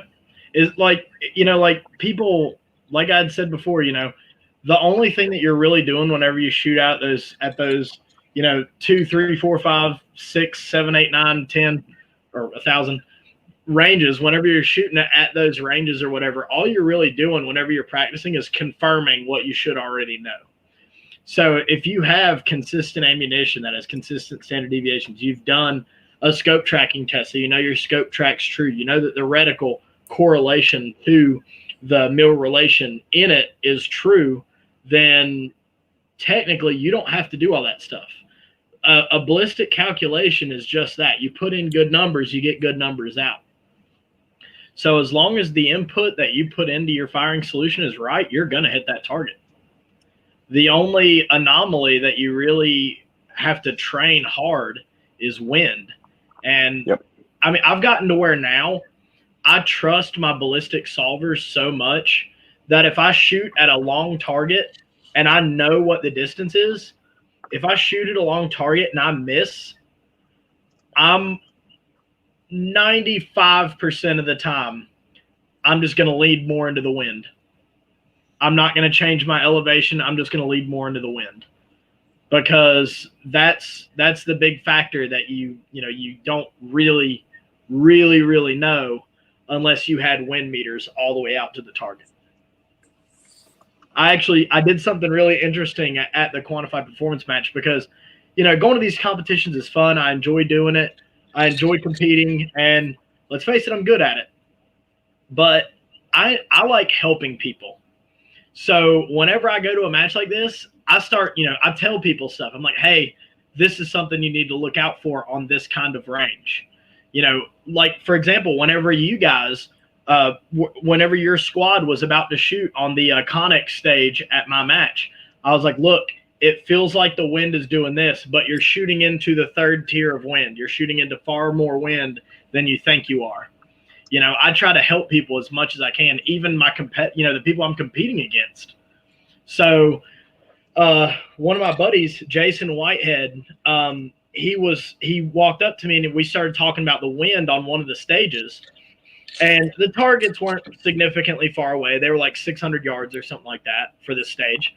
It's like, like people, like I'd said before, the only thing that you're really doing whenever you shoot out at those 2, 3, 4, 5, 6, 7, 8, 9, 10, or 1,000 ranges, whenever you're shooting at those ranges or whatever, all you're really doing whenever you're practicing is confirming what you should already know. So if you have consistent ammunition that has consistent standard deviations, you've done a scope tracking test, so your scope track's true, that the reticle correlation to the mil relation in it is true, then technically you don't have to do all that stuff. A ballistic calculation is just that. You put in good numbers, you get good numbers out. So as long as the input that you put into your firing solution is right, you're going to hit that target. The only anomaly that you really have to train hard is wind. And yep. I mean, I've gotten to where now I trust my ballistic solvers so much that if I shoot at a long target and I know what the distance is, if I shoot at a long target and I miss, I'm 95% of the time, I'm just going to lead more into the wind. I'm not going to change my elevation. I'm just going to lead more into the wind, because that's the big factor that you don't really know unless you had wind meters all the way out to the target. I did something really interesting at the quantified performance match, because, going to these competitions is fun. I enjoy doing it. I enjoy competing, and let's face it, I'm good at it. But I like helping people. So whenever I go to a match like this, I start, I tell people stuff. I'm like, hey, this is something you need to look out for on this kind of range. Like, for example, whenever you guys, whenever your squad was about to shoot on the conic stage at my match, I was like, look, it feels like the wind is doing this, but you're shooting into the third tier of wind. You're shooting into far more wind than you think you are. I try to help people as much as I can, even the people I'm competing against. So one of my buddies, Jason Whitehead, he walked up to me and we started talking about the wind on one of the stages. And the targets weren't significantly far away. They were like 600 yards or something like that for this stage.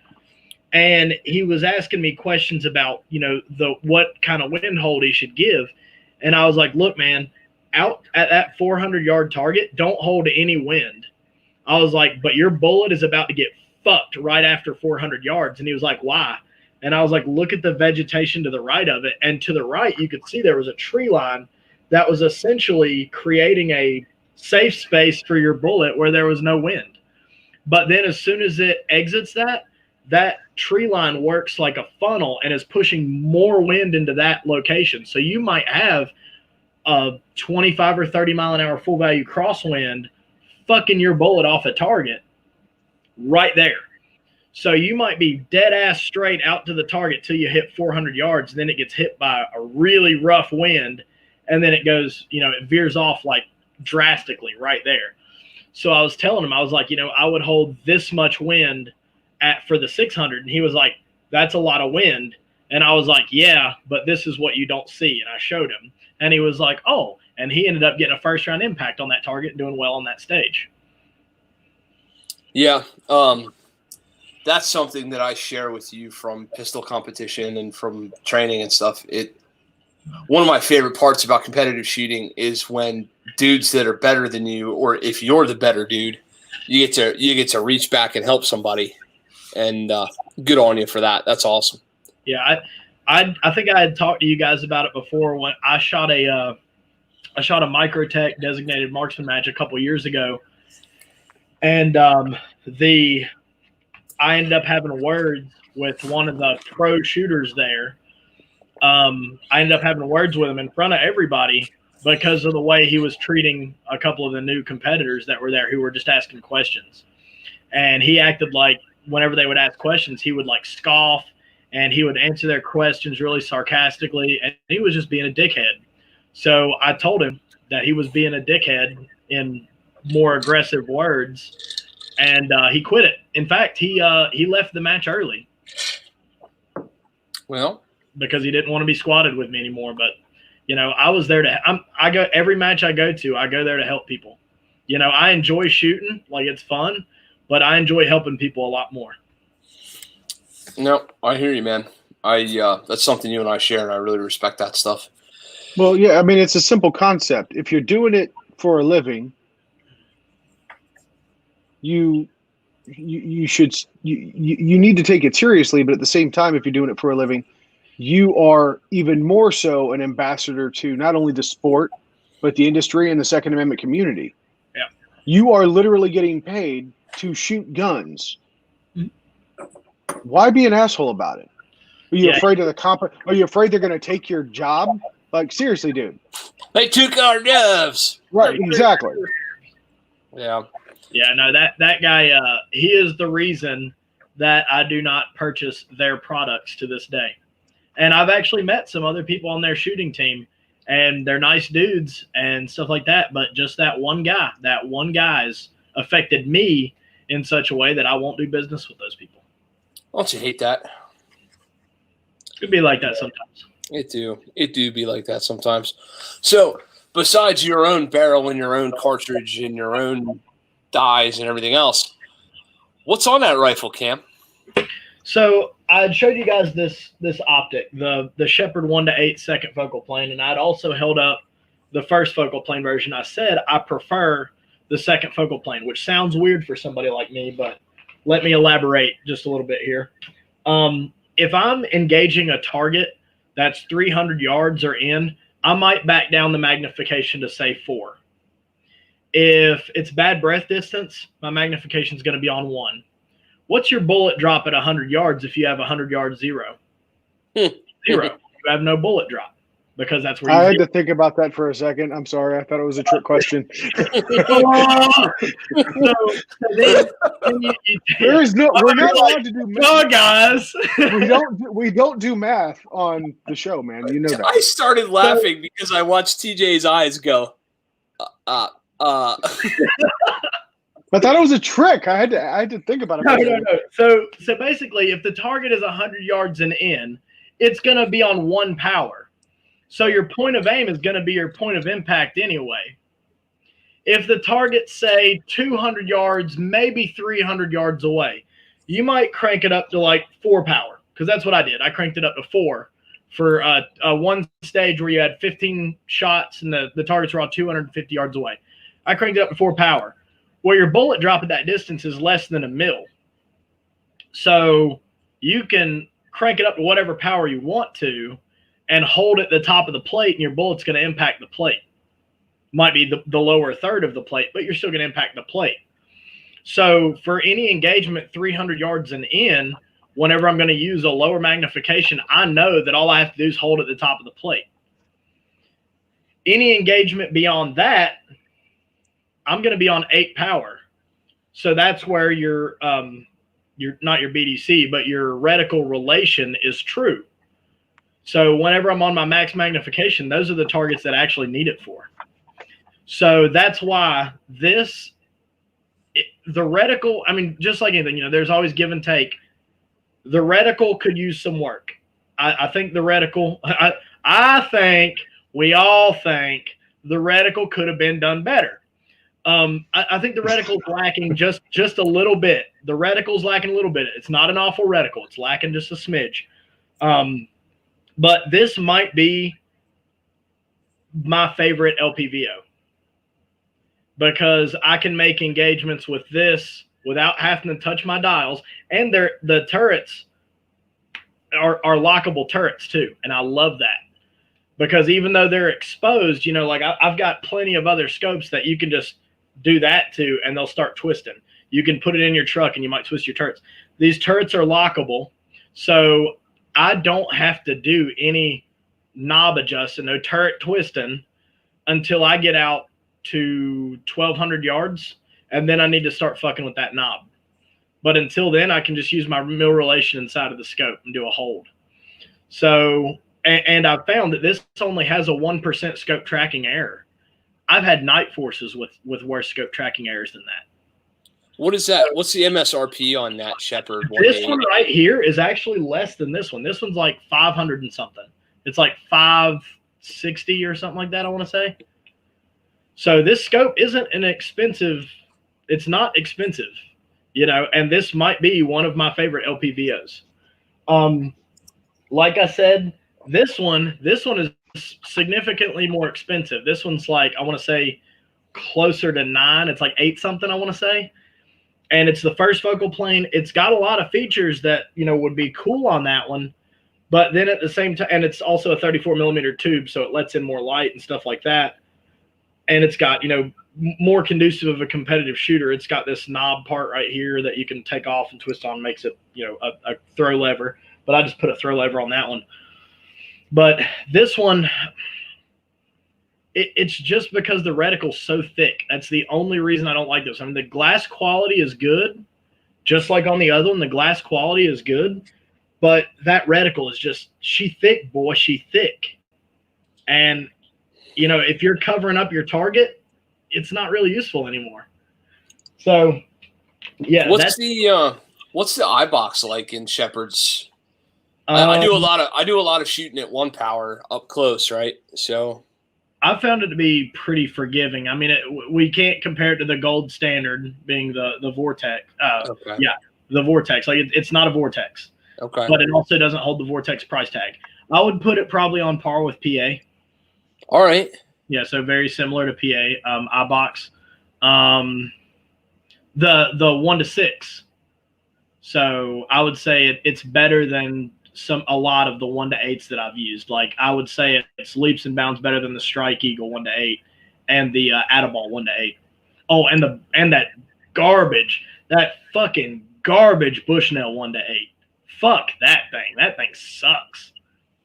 And he was asking me questions about, what kind of wind hold he should give. And I was like, look, man, out at that 400-yard target, don't hold any wind. I was like, but your bullet is about to get fucked right after 400 yards. And he was like, why? And I was like, look at the vegetation to the right of it. And to the right, you could see there was a tree line that was essentially creating a safe space for your bullet where there was no wind. But then as soon as it exits that tree line works like a funnel and is pushing more wind into that location. So you might have a 25 or 30 mile an hour full value crosswind fucking your bullet off a target right there. So you might be dead ass straight out to the target till you hit 400 yards. And then it gets hit by a really rough wind. And then it goes, it veers off like drastically right there. So I was telling him, I was like, I would hold this much wind for the 600. And he was like, that's a lot of wind. And I was like, yeah, but this is what you don't see. And I showed him. And he was like, oh, and he ended up getting a first round impact on that target and doing well on that stage. Yeah. That's something that I share with you from pistol competition and from training and stuff. One of my favorite parts about competitive shooting is when dudes that are better than you, or if you're the better dude, you get to reach back and help somebody, and good on you for that. That's awesome. Yeah, I think I had talked to you guys about it before when I shot a Microtech designated marksman match a couple years ago, and I ended up having words with one of the pro shooters there, I ended up having words with him in front of everybody because of the way he was treating a couple of the new competitors that were there who were just asking questions. And he acted like whenever they would ask questions, he would like scoff and he would answer their questions really sarcastically. And he was just being a dickhead. So I told him that he was being a dickhead in more aggressive words, and he quit it. In fact, he left the match early. Well, because he didn't want to be squatted with me anymore. But I was there I go every match I go to, I go there to help people. I enjoy shooting, like it's fun, but I enjoy helping people a lot more. No, I hear you, man. That's something you and I share, and I really respect that stuff. Well, yeah, I mean, it's a simple concept. If you're doing it for a living, you need to take it seriously, but at the same time, if you're doing it for a living, you are even more so an ambassador to not only the sport, but the industry and the Second Amendment community. Yeah. You are literally getting paid to shoot guns. Why be an asshole about it? Are you afraid of Are you afraid they're going to take your job? Like, seriously, dude. They took our jobs. Right, exactly. Yeah. Yeah, no, that guy, he is the reason that I do not purchase their products to this day. And I've actually met some other people on their shooting team, and they're nice dudes and stuff like that. But just that one guy's affected me in such a way that I won't do business with those people. Don't you hate that? It could be like that sometimes. It do be like that sometimes. So besides your own barrel and your own cartridge and your own dies and everything else, what's on that rifle, Cam? So I showed you guys this optic, the Shepherd 1:8 second focal plane, and I'd also held up the first focal plane version. I said I prefer the second focal plane, which sounds weird for somebody like me, but let me elaborate just a little bit here. If I'm engaging a target that's 300 yards or in, I might back down the magnification to say 4. If it's bad breath distance, my magnification is going to be on 1. What's your bullet drop at 100 yards if you have 100 yards 0? 0. You have no bullet drop because that's where you I had to think about that for a second. I'm sorry. I thought it was a trick question. We're not allowed to do math. No, guys. we don't do math on the show, man. You know that. I started laughing because I watched TJ's eyes go, I thought it was a trick. I had to think about it. No. So basically, if the target is 100 yards and in, it's going to be on 1 power. So your point of aim is going to be your point of impact anyway. If the target's, say, 200 yards, maybe 300 yards away, you might crank it up to like 4 power, because that's what I did. I cranked it up to 4 for one stage where you had 15 shots and the targets were all 250 yards away. I cranked it up to 4 power. Well, your bullet drop at that distance is less than a mil. So you can crank it up to whatever power you want to and hold it at the top of the plate, and your bullet's going to impact the plate. Might be the lower third of the plate, but you're still going to impact the plate. So for any engagement 300 yards and in, whenever I'm going to use a lower magnification, I know that all I have to do is hold it at the top of the plate. Any engagement beyond that, I'm going to be on 8 power. So that's where your not your BDC, but your reticle relation is true. So whenever I'm on my max magnification, those are the targets that I actually need it for. So that's why the reticle, I mean, just like anything, there's always give and take. The reticle could use some work. I think the reticle, I think we all think the reticle could have been done better. I think the reticle's lacking just a little bit. The reticle's lacking a little bit. It's not an awful reticle. It's lacking just a smidge. But this might be my favorite LPVO because I can make engagements with this without having to touch my dials, and the turrets are lockable turrets too, and I love that because even though they're exposed, like I've got plenty of other scopes that you can just do that to, and they'll start twisting. You can put it in your truck, and you might twist your turrets. These turrets are lockable, so I don't have to do any knob adjusting, no turret twisting until I get out to 1,200 yards, and then I need to start fucking with that knob. But until then, I can just use my mill relation inside of the scope and do a hold. So, and I found that this only has a 1% scope tracking error. I've had night forces with worse scope tracking errors than that. What is that? What's the MSRP on that Shepherd? This one right here is actually less than this one. This one's like 500 and something. It's like 560 or something like that, I want to say. So this scope isn't an expensive. It's not expensive, you know, and this might be one of my favorite LPVOs. Like I said, this one is significantly more expensive. This one's like, I want to say closer to 9. It's like 8 something, I want to say. And it's the first focal plane. It's got a lot of features that, you know, would be cool on that one. But then at the same time, and it's also a 34 millimeter tube, so it lets in more light and stuff like that. And it's got, you know, more conducive of a competitive shooter. It's got this knob part right here that you can take off and twist on, makes it, you know, a throw lever. But I just put a throw lever on that one. But this one, it's just because the reticle's so thick. That's the only reason I don't like this. I mean, the glass quality is good, just like on the other one. The glass quality is good, but that reticle is just, she thick, boy, she thick. And, you know, if you're covering up your target, it's not really useful anymore. So, yeah. What's the eye box like in Shepherd's? I do a lot of shooting at 1 power up close, right? So I found it to be pretty forgiving. I mean, we can't compare it to the gold standard being the Vortex. Okay. Yeah, the Vortex. Like it's not a Vortex. Okay. But it also doesn't hold the Vortex price tag. I would put it probably on par with PA. All right. Yeah, so very similar to PA. iBox. The 1-6. So I would say it's better than a lot of the 1-8s that I've used. Like I would say it's leaps and bounds better than the Strike Eagle 1-8 and the Attaball 1-8. Oh, and that garbage, that fucking garbage Bushnell 1-8. Fuck that thing. That thing sucks.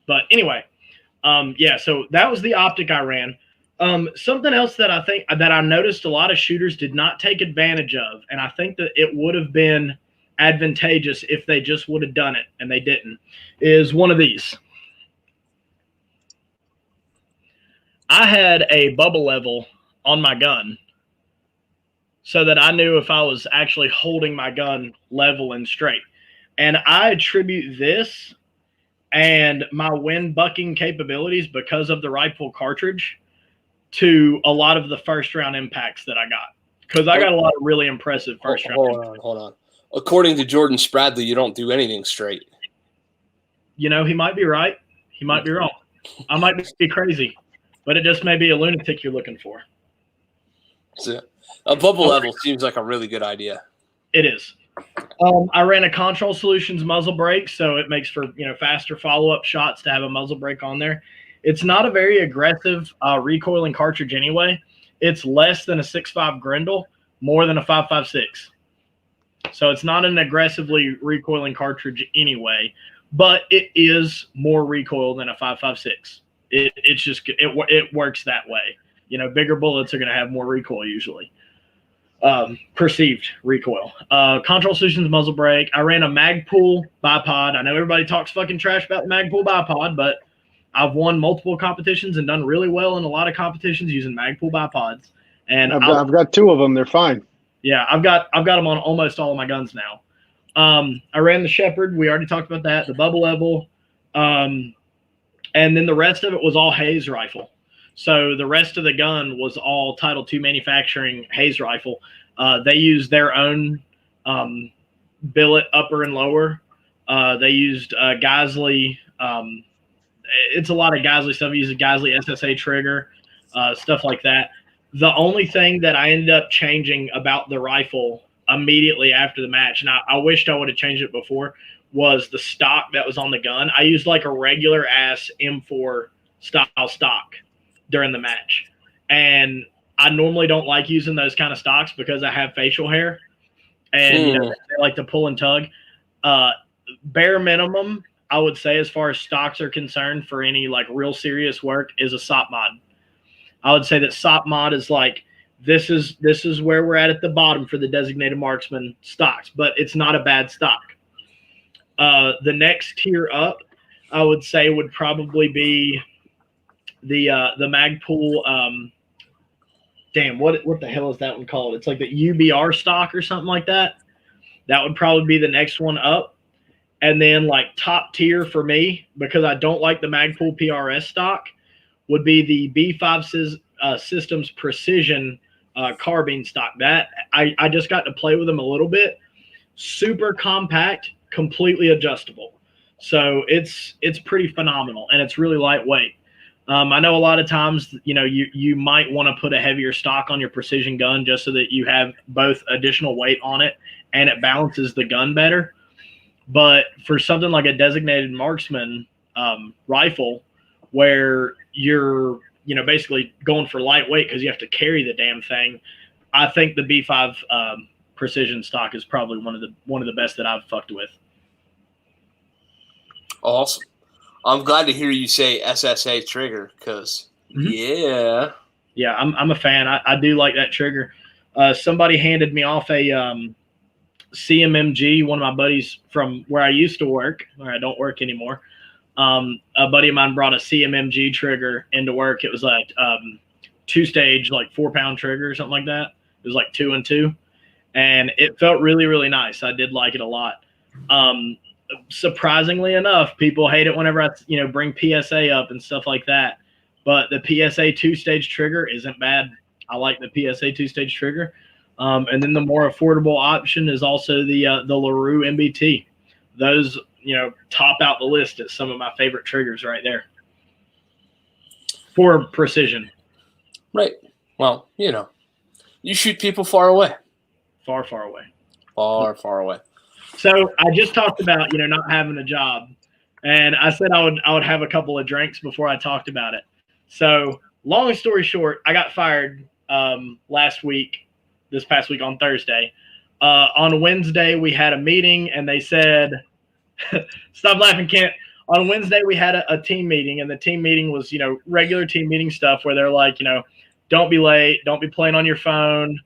But anyway, yeah. So that was the optic I ran. Something else that I noticed a lot of shooters did not take advantage of, and I think that it would have been advantageous if they just would have done it, and they didn't, is one of these. I had a bubble level on my gun so that I knew if I was actually holding my gun level and straight. And I attribute this and my wind bucking capabilities because of the rifle cartridge to a lot of the first round impacts that I got. Because I got a lot of really impressive first round impacts. Hold on. According to Jordan Spradley, you don't do anything straight. You know, he might be right. He might be wrong. I might be crazy, but it just may be a lunatic you're looking for. So, a bubble level seems like a really good idea. It is. I ran a Control Solutions muzzle brake, so it makes for, you know, faster follow-up shots to have a muzzle brake on there. It's not a very aggressive recoiling cartridge anyway. It's less than a 6.5 Grendel, more than a 5.56. So it's not an aggressively recoiling cartridge anyway, but it is more recoil than a 5.56. It's just it works that way. You know, bigger bullets are going to have more recoil usually. Perceived recoil. Control Solutions muzzle brake. I ran a Magpul bipod. I know everybody talks fucking trash about the Magpul bipod, but I've won multiple competitions and done really well in a lot of competitions using Magpul bipods. And I've got 2 of them. They're fine. Yeah, I've got them on almost all of my guns now. I ran the Shepherd. We already talked about that. The bubble level. And then the rest of it was all Hayes rifle. So the rest of the gun was all Title II manufacturing Hayes rifle. They use their own billet upper and lower. They used Geisley. It's a lot of Geisley stuff. They use a Geisley SSA trigger, stuff like that. The only thing that I ended up changing about the rifle immediately after the match, and I wished I would have changed it before, was the stock that was on the gun. I used like a regular ass M4 style stock during the match. And I normally don't like using those kind of stocks because I have facial hair and you know, they like to pull and tug. Bare minimum, I would say as far as stocks are concerned for any like real serious work is a SOP mod. I would say that SOP mod is like this is where we're at the bottom for the designated marksman stocks, but it's not a bad stock. The next tier up, I would say, would probably be the Magpul. Damn, what the hell is that one called? It's like the UBR stock or something like that. That would probably be the next one up. And then like top tier for me, because I don't like the Magpul PRS stock, would be the B5 Systems Precision carbine stock. That I just got to play with them a little bit. Super compact, completely adjustable. So it's pretty phenomenal, and it's really lightweight. I know a lot of times, you might want to put a heavier stock on your precision gun just so that you have both additional weight on it and it balances the gun better. But for something like a designated marksman rifle, where you're basically going for lightweight because you have to carry the damn thing, I think the B5 precision stock is probably one of the best that I've fucked with. Awesome. I'm glad to hear you say SSA trigger because, yeah, I'm a fan. I do like that trigger. Somebody handed me off a CMMG. One of my buddies from where I used to work, where I don't work anymore. A buddy of mine brought a CMMG trigger into work. It was like 2-stage, like 4-pound trigger or something like that. It was like 2 and 2, and it felt really, really nice. I did like it a lot. Surprisingly enough, people hate it whenever I bring PSA up and stuff like that. But the PSA 2-stage trigger isn't bad. I like the PSA 2-stage trigger. And then the more affordable option is also the LaRue MBT. Those top out the list as some of my favorite triggers right there for precision. Right. Well, you shoot people far away. Far, far away. Far, far away. So I just talked about not having a job, and I said I would have a couple of drinks before I talked about it. So long story short, I got fired this past week on Thursday. On Wednesday we had a meeting, and they said, "Stop laughing, Kent." On Wednesday we had a team meeting, and the team meeting was regular team meeting stuff where they're like, don't be late, don't be playing on your phone.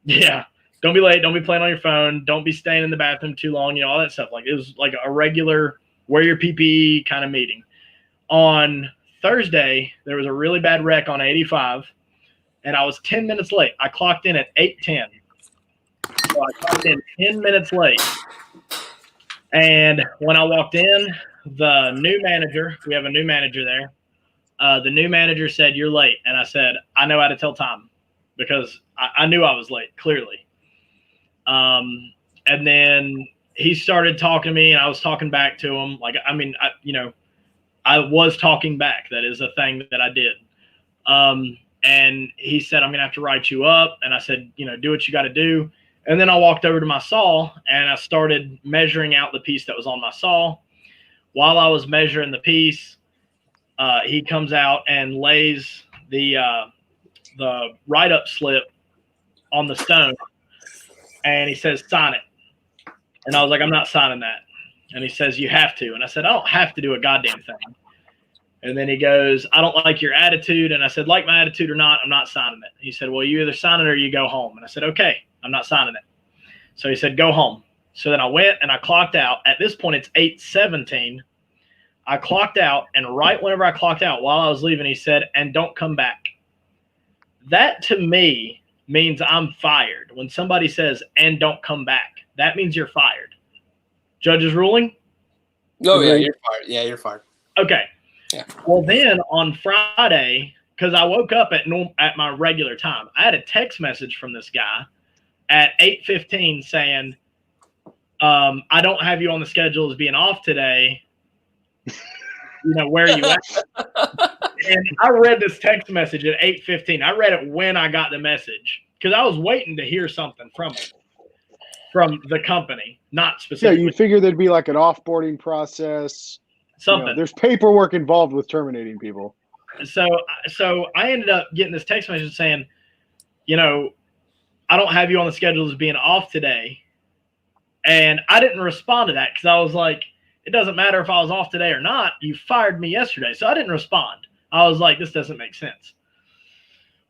Yeah. Don't be late. Don't be playing on your phone. Don't be staying in the bathroom too long. All that stuff. Like, it was like a regular wear your PPE kind of meeting. On Thursday, there was a really bad wreck on 85, and I was 10 minutes late. I clocked in at 8:10. So I clocked in 10 minutes late. And when I walked in, the new manager, we have a new manager there. The new manager said, "You're late." And I said, "I know how to tell time," because I knew I was late, clearly. And then he started talking to me, and I was talking back to him. Like, I was talking back. That is a thing that I did. And he said, "I'm going to have to write you up." And I said, "Do what you got to do." And then I walked over to my saw, and I started measuring out the piece that was on my saw. While I was measuring the piece, he comes out and lays the write-up slip on the stone. And he says, "Sign it." And I was like, "I'm not signing that." And he says, "You have to." And I said, "I don't have to do a goddamn thing." And then he goes, "I don't like your attitude." And I said, "Like my attitude or not, I'm not signing it." He said, "Well, you either sign it or you go home." And I said, "Okay, I'm not signing it." So he said, "Go home." So then I went and I clocked out. At this point, it's 8:17. I clocked out, and right whenever I clocked out, while I was leaving, he said, "And don't come back." That to me means I'm fired. When somebody says, "and don't come back," that means you're fired. Judge's ruling? Oh, yeah, you're fired. Yeah, you're fired. Okay. Yeah. Well, then on Friday, because I woke up at my regular time, I had a text message from this guy at 8:15 saying, "I don't have you on the schedule as being off today. Where are you at?" And I read this text message at 8:15. I read it when I got the message because I was waiting to hear something from the company, not specifically. Yeah, you figure there'd be like an offboarding process. Something. There's paperwork involved with terminating people. So I ended up getting this text message saying, "I don't have you on the schedule as being off today." And I didn't respond to that because I was like, it doesn't matter if I was off today or not. You fired me yesterday. So I didn't respond. I was like, this doesn't make sense.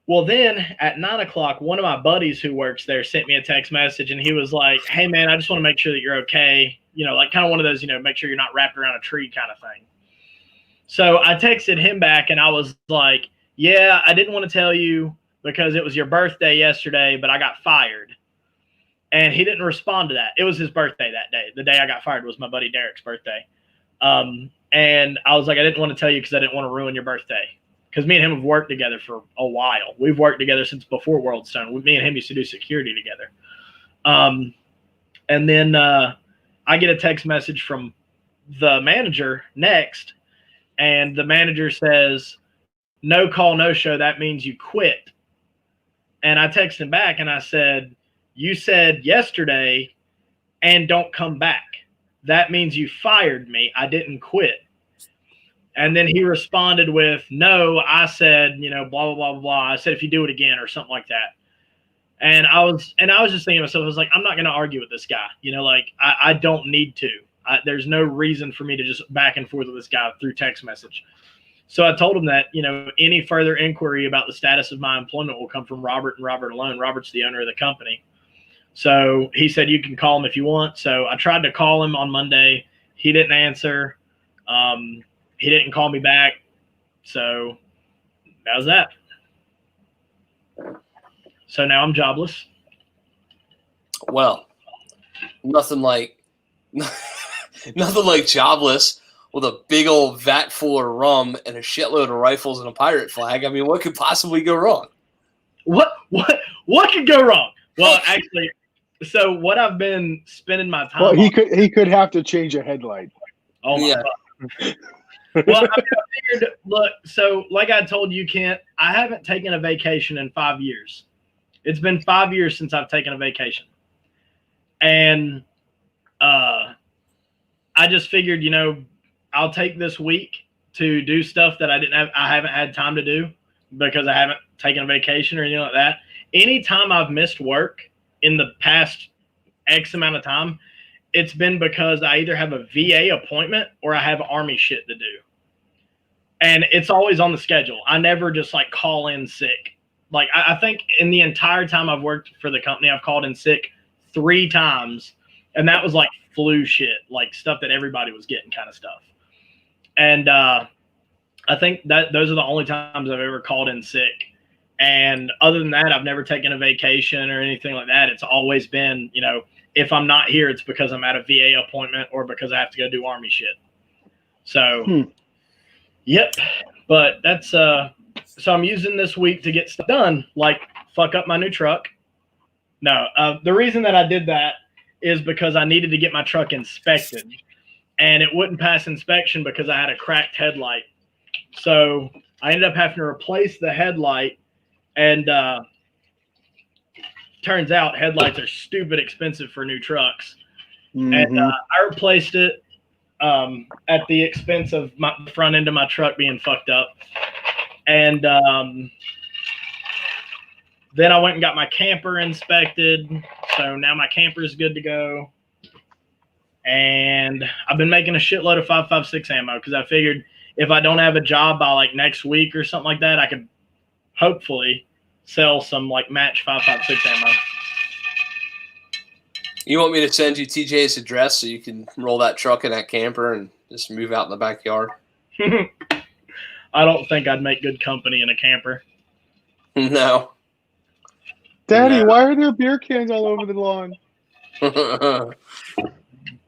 Well, then at 9 o'clock, one of my buddies who works there sent me a text message, and he was like, hey, man, I just want to make sure that you're okay. You know, like kind of one of those, you know, make sure you're not wrapped around a tree kind of thing. So I texted him back, and I was like, yeah, I didn't want to tell you because it was your birthday yesterday, but I got fired. And he didn't respond to that. It was his birthday that day. The day I got fired was my buddy Derek's birthday. And I was like, I didn't want to tell you because I didn't want to ruin your birthday. Because me and him have worked together for a while. We've worked together since before Worldstone. Me and him used to do security together. And then I get a text message from the manager next, and the manager says, no call, no show. That means you quit. And I texted him back, and I said, you said yesterday and don't come back. That means you fired me. I didn't quit. And then he responded with, no, I said, you know, blah, blah, blah, blah. I said, if you do it again or something like that. And I was just thinking to myself, I was like, I'm not going to argue with this guy. You know, like I don't need to. There's no reason for me to just back and forth with this guy through text message. So I told him that, you know, any further inquiry about the status of my employment will come from Robert and Robert alone. Robert's the owner of the company. So he said, you can call him if you want. So I tried to call him on Monday. He didn't answer. He didn't call me back. So that was that. So now I'm jobless. Well, nothing like jobless with a big old vat full of rum and a shitload of rifles and a pirate flag. I mean, what could possibly go wrong? What could go wrong? Well, actually, so what I've been spending my time Well, he could have to change a headlight. Oh my God. Well, I figured, look, so like I told you, Kent, I haven't taken a vacation in 5 years. It's been 5 years since I've taken a vacation. And I just figured, you know, I'll take this week to do stuff that I haven't had time to do because I haven't taken a vacation or anything like that. Anytime I've missed work in the past X amount of time, it's been because I either have a VA appointment or I have Army shit to do. And it's always on the schedule. I never just like call in sick. Like I think in the entire time I've worked for the company, I've called in sick 3 times. And that was like flu shit, like stuff that everybody was getting kind of stuff. And I think that those are the only times I've ever called in sick. And other than that, I've never taken a vacation or anything like that. It's always been, you know, if I'm not here, it's because I'm at a VA appointment or because I have to go do Army shit. So, Yep. But that's so I'm using this week to get stuff done, like fuck up my new truck. No, the reason that I did that is because I needed to get my truck inspected, and it wouldn't pass inspection because I had a cracked headlight. So I ended up having to replace the headlight, and turns out headlights are stupid expensive for new trucks. Mm-hmm. And I replaced it at the expense of my front end of my truck being fucked up. And then I went and got my camper inspected. So now my camper is good to go. And I've been making a shitload of 5.56 ammo because I figured if I don't have a job by like next week or something like that, I could hopefully sell some like match 5.56 ammo. You want me to send you TJ's address so you can roll that truck in that camper and just move out in the backyard? I don't think I'd make good company in a camper. No. Daddy, why are there beer cans all over the lawn?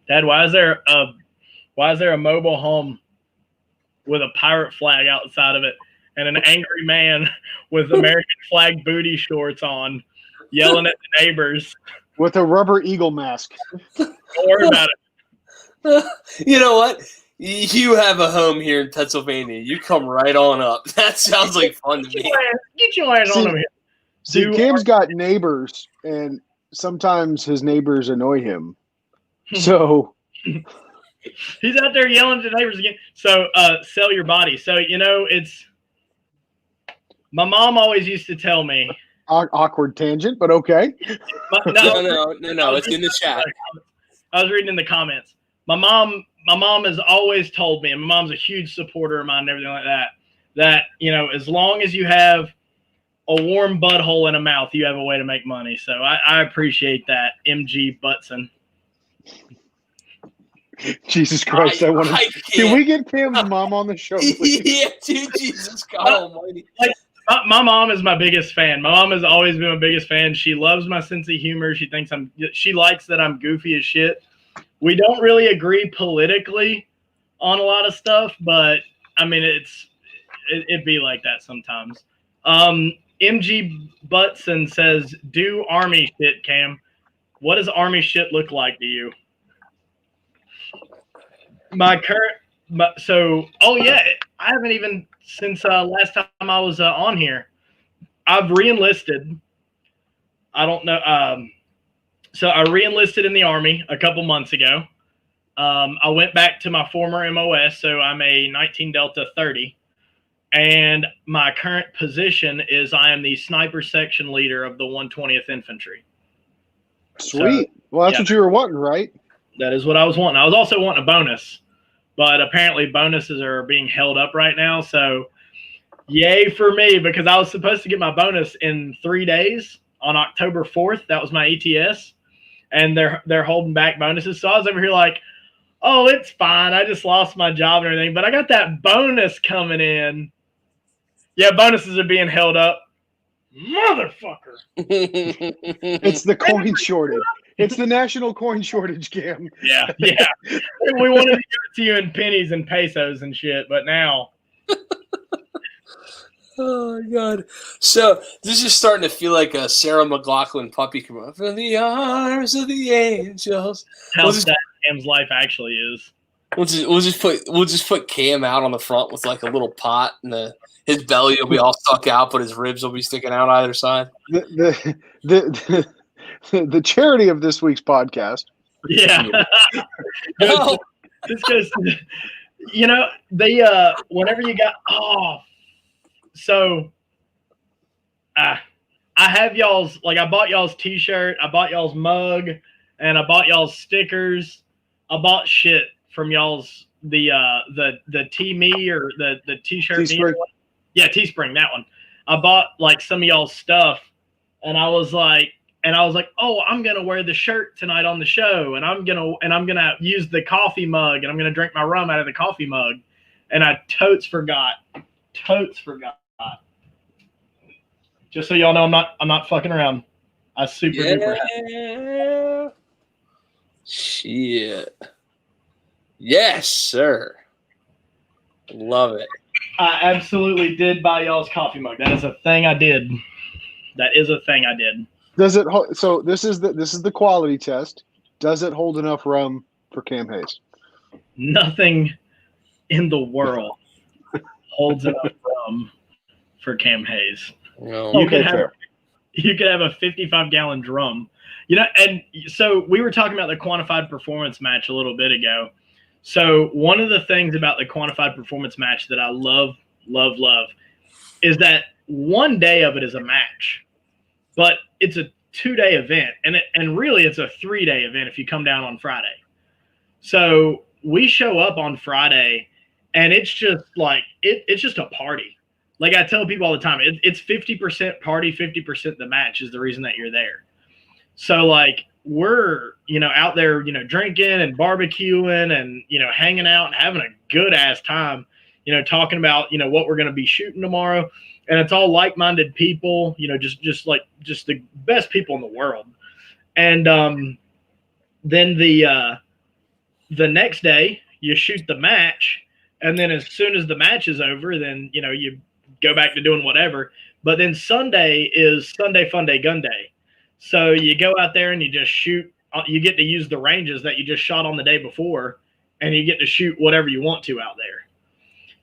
Dad, why is there a mobile home with a pirate flag outside of it and an angry man with American flag booty shorts on yelling at the neighbors? With a rubber eagle mask. Don't worry about it. You know what? You have a home here in Pennsylvania. You come right on up. That sounds like fun to me. Get your ass on over here. See, Cam's got neighbors, and sometimes his neighbors annoy him. So he's out there yelling at the neighbors again. So sell your body. So, you know, it's my mom always used to tell me. Awkward tangent, but okay. No. It's in the chat. I was reading in the comments. My mom my mom has always told me, and my mom's a huge supporter of mine and everything like that, that, you know, as long as you have a warm butthole in a mouth, you have a way to make money. So I appreciate that, MG Butson. Jesus Christ, I want to. Can we get Cam's mom on the show, please? Yeah, dude, Jesus God Almighty. Like, my mom is my biggest fan. My mom has always been my biggest fan. She loves my sense of humor. She likes that I'm goofy as shit. We don't really agree politically on a lot of stuff, but I mean, it'd be like that sometimes. MG Butson says, do Army shit, Cam. What does Army shit look like to you? I haven't even, since last time I was on here, I've re-enlisted. I don't know. So I re-enlisted in the Army a couple months ago. I went back to my former MOS, so I'm a 19 Delta 30. And my current position is I am the sniper section leader of the 120th Infantry. Sweet. So, well, that's what you were wanting, right? That is what I was wanting. I was also wanting a bonus, but apparently bonuses are being held up right now. So yay for me, because I was supposed to get my bonus in 3 days on October 4th. That was my ETS. And they're holding back bonuses. So I was over here like, oh, it's fine. I just lost my job and everything. But I got that bonus coming in. Yeah, bonuses are being held up. Motherfucker. It's the coin shortage. It's the national coin shortage, Cam. Yeah. We wanted to give it to you in pennies and pesos and shit, but now. Oh, God. So this is starting to feel like a Sarah McLachlan puppy commercial. In the arms of the angels. How sad Cam's life actually is. We'll just put Cam out on the front with like a little pot, and his belly will be all stuck out, but his ribs will be sticking out either side. The charity of this week's podcast. Yeah. This goes, you know, they whenever you got so I have y'all's, like, I bought y'all's t-shirt, I bought y'all's mug, and I bought y'all's stickers. I bought shit from y'all's the T-Me or the t-shirt. Teespring. Yeah, Teespring, that one. I bought like some of y'all's stuff, and I was like, oh, I'm gonna wear the shirt tonight on the show, and I'm gonna use the coffee mug, and I'm gonna drink my rum out of the coffee mug, and I totes forgot. Just so y'all know, I'm not fucking around. I super duper happy. Shit. Yes, sir. Love it. I absolutely did buy y'all's coffee mug. That is a thing I did. Does it? So this is the quality test. Does it hold enough rum for Cam Hayes? Nothing in the world holds enough rum for Cam Hayes. No. You could have a 55-gallon drum. You know, and so we were talking about the quantified performance match a little bit ago. So one of the things about the quantified performance match that I love is that one day of it is a match, but it's a 2-day event, and really it's a 3-day event if you come down on Friday. So we show up on Friday, and it's just like it's just a party. Like I tell people all the time, it's 50% party, 50% the match is the reason that you're there. So like we're, you know, out there, you know, drinking and barbecuing and, you know, hanging out and having a good ass time, you know, talking about, you know, what we're going to be shooting tomorrow. And it's all like-minded people, you know, just the best people in the world. And then the next day you shoot the match. And then as soon as the match is over, then, you know, you go back to doing whatever. But then Sunday is Sunday Fun Day Gun Day. So you go out there and you just shoot. You get to use the ranges that you just shot on the day before, and you get to shoot whatever you want to out there.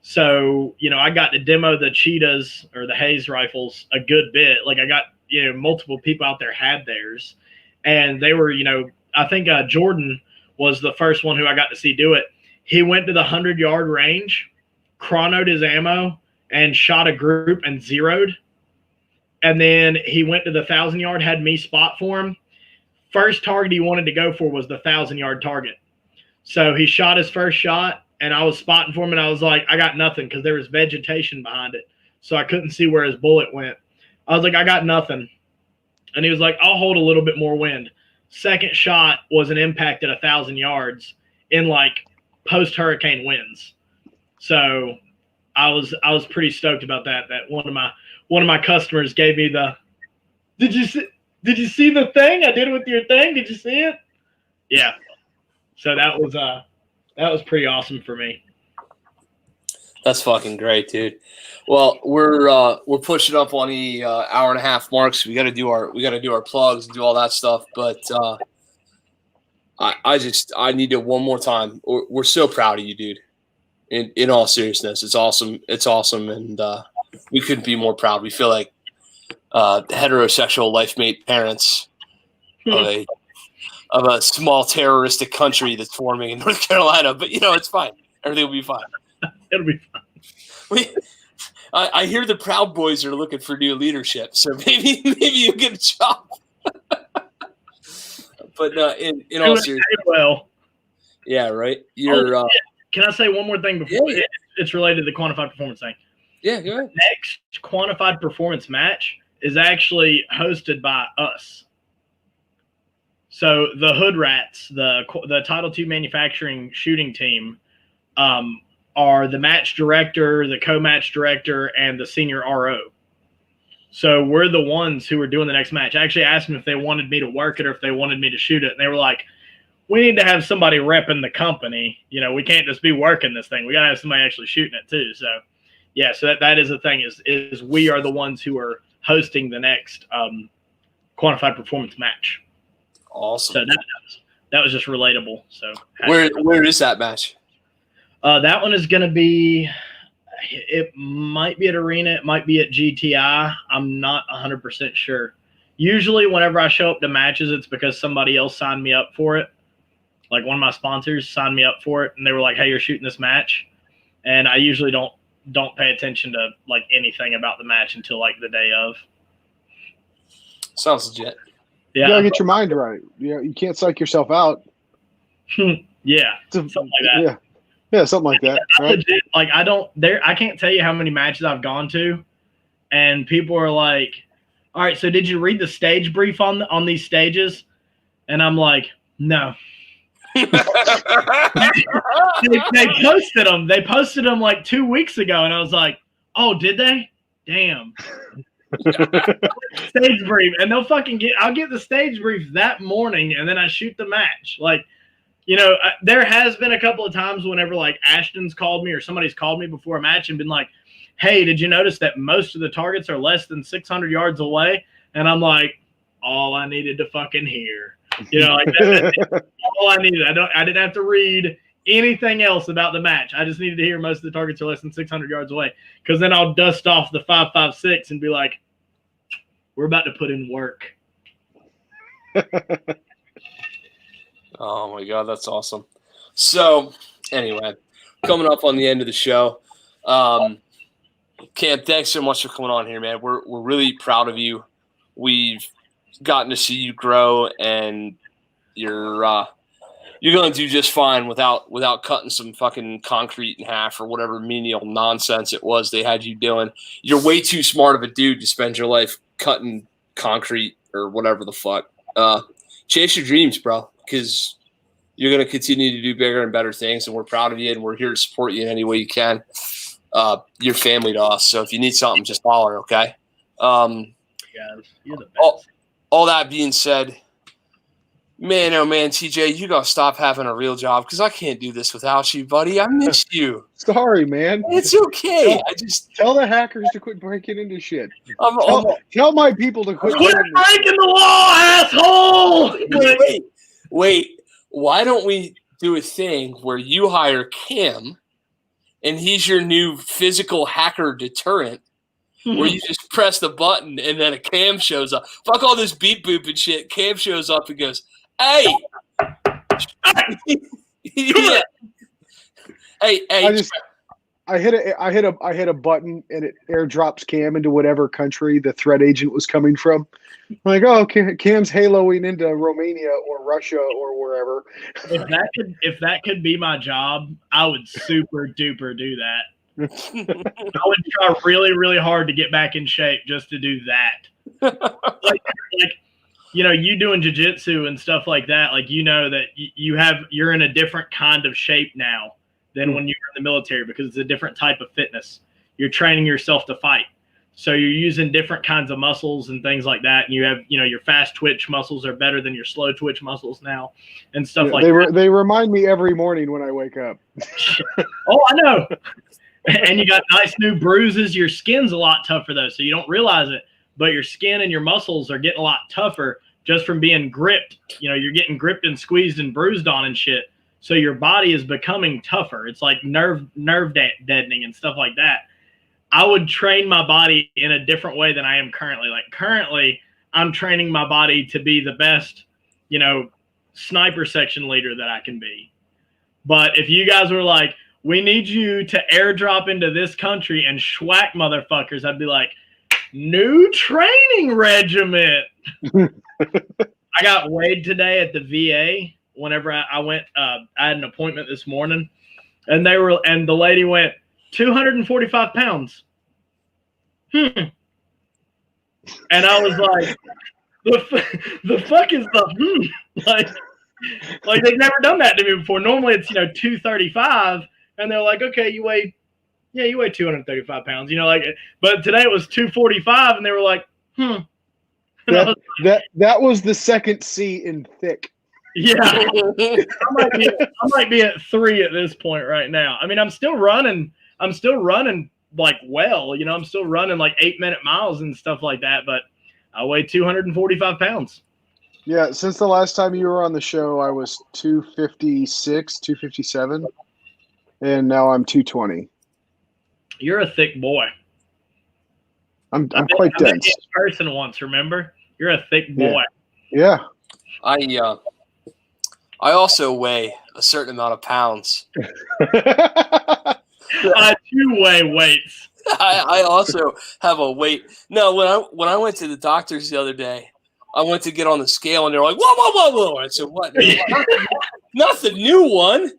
So, you know, I got to demo the Cheetahs or the Hayes rifles a good bit. Like I got, you know, multiple people out there had theirs, and they were, you know, I think Jordan was the first one who I got to see do it. He went to the 100-yard range, chronoed his ammo, and shot a group and zeroed. And then he went to the 1,000-yard, had me spot for him. First target he wanted to go for was the 1,000-yard target. So he shot his first shot, and I was spotting for him, and I was like, I got nothing because there was vegetation behind it. So I couldn't see where his bullet went. I was like, I got nothing. And he was like, I'll hold a little bit more wind. Second shot was an impact at 1,000 yards in like post-hurricane winds. So I was pretty stoked about that. That one of my customers gave me the, did you see the thing I did with your thing? Did you see it? Yeah. So that was pretty awesome for me. That's fucking great, dude. Well, we're pushing up on the hour and a half mark, so we got to do our plugs and do all that stuff. But I need to one more time. We're so proud of you, dude. In all seriousness, it's awesome. It's awesome, and we couldn't be more proud. We feel like heterosexual life mate parents of a small terroristic country that's forming in North Carolina. But it's fine. Everything will be fine. It'll be fun. I hear the Proud Boys are looking for new leadership, so maybe you get a job. But in all seriousness, well, yeah, right. You're. Can I say one more thing before Yeah. it's related to the quantified performance thing? Yeah, go ahead. Next quantified performance match is actually hosted by us. So the Hood Rats, the Title II manufacturing shooting team, are the match director, the co-match director, and the senior RO. So we're the ones who are doing the next match. I actually asked them if they wanted me to work it or if they wanted me to shoot it. And they were like, we need to have somebody repping the company. We can't just be working this thing. We got to have somebody actually shooting it too. So, yeah, so that is the thing is we are the ones who are hosting the next quantified performance match. Awesome. So that was just relatable. So where is that match? That one is going to be – it might be at Arena. It might be at GTI. I'm not 100% sure. Usually whenever I show up to matches, it's because somebody else signed me up for it. Like one of my sponsors signed me up for it, and they were like, hey, you're shooting this match. And I usually don't pay attention to like anything about the match until like the day of. Sounds legit. Yeah. You gotta get your mind right. You can't psych yourself out. Yeah. Something like that. Yeah. Yeah, something like that. Right? Legit, like I can't tell you how many matches I've gone to, and people are like, all right, so did you read the stage brief on these stages? And I'm like, no. they posted them. They posted them like 2 weeks ago, and I was like, oh, did they? Damn. Stage brief, and I'll get the stage brief that morning, and then I shoot the match. Like, there has been a couple of times whenever like Ashton's called me or somebody's called me before a match and been like, hey, did you notice that most of the targets are less than 600 yards away? And I'm like, all I needed to fucking hear. Like that's all I needed. I didn't have to read anything else about the match. I just needed to hear most of the targets are less than 600 yards away. Because then I'll dust off the 5.56 and be like, we're about to put in work. Oh my God, that's awesome. So anyway, coming up on the end of the show. Cam, thanks so much for coming on here, man. We're really proud of you. We've gotten to see you grow, and you're going to do just fine without cutting some fucking concrete in half or whatever menial nonsense it was they had you doing. You're way too smart of a dude to spend your life cutting concrete or whatever the fuck. Chase your dreams, bro, because you're going to continue to do bigger and better things, and we're proud of you, and we're here to support you in any way you can. You're family to us, so if you need something, just holler, okay? You're the best. All that being said, man, oh man, TJ, you gotta stop having a real job because I can't do this without you, buddy. I miss you. Sorry, man. It's okay. Tell the hackers to quit breaking into shit. Tell my people to quit breaking the law, asshole. Wait. Why don't we do a thing where you hire Cam, and he's your new physical hacker deterrent? Where you just press the button and then a Cam shows up. Fuck all this beep boop and shit. Cam shows up and goes, hey. Yeah. Hey. I hit a button and it airdrops Cam into whatever country the threat agent was coming from. I'm like, oh, Cam's haloing into Romania or Russia or wherever. If that could be my job, I would super duper do that. I would try really, really hard to get back in shape just to do that. Like you doing jiu-jitsu and stuff like that, like that you're in a different kind of shape now than when you were in the military because it's a different type of fitness. You're training yourself to fight. So you're using different kinds of muscles and things like that. And you have, your fast twitch muscles are better than your slow twitch muscles now and stuff like that. They remind me every morning when I wake up. Oh, I know. And you got nice new bruises. Your skin's a lot tougher though, so you don't realize it. But your skin and your muscles are getting a lot tougher just from being gripped. You're getting gripped and squeezed and bruised on and shit. So your body is becoming tougher. It's like nerve deadening and stuff like that. I would train my body in a different way than I am currently. Like currently, I'm training my body to be the best, sniper section leader that I can be. But if you guys were like, we need you to airdrop into this country and schwack motherfuckers, I'd be like, new training regiment. I got weighed today at the VA. Whenever I went, I had an appointment this morning, and the lady went 245 pounds. And I was like, the fuck is the like they've never done that to me before. Normally it's 235, and they're like, okay, you weigh 235 pounds. But today it was 245, and they were like, That was the second C in thick. Yeah, I might be at 3 at this point right now. I mean, I'm still running like well, I'm still running like 8-minute miles and stuff like that. But I weigh 245 pounds. Yeah, since the last time you were on the show, I was 256, 257, and now I'm 220. You're a thick boy. I'm quite dense. I met you in person once. Remember, you're a thick boy. Yeah. I also weigh a certain amount of pounds. I do weigh weights. I also have a weight. No, when I went to the doctors the other day, I went to get on the scale, and they're like, whoa. I said, what? Not the new one.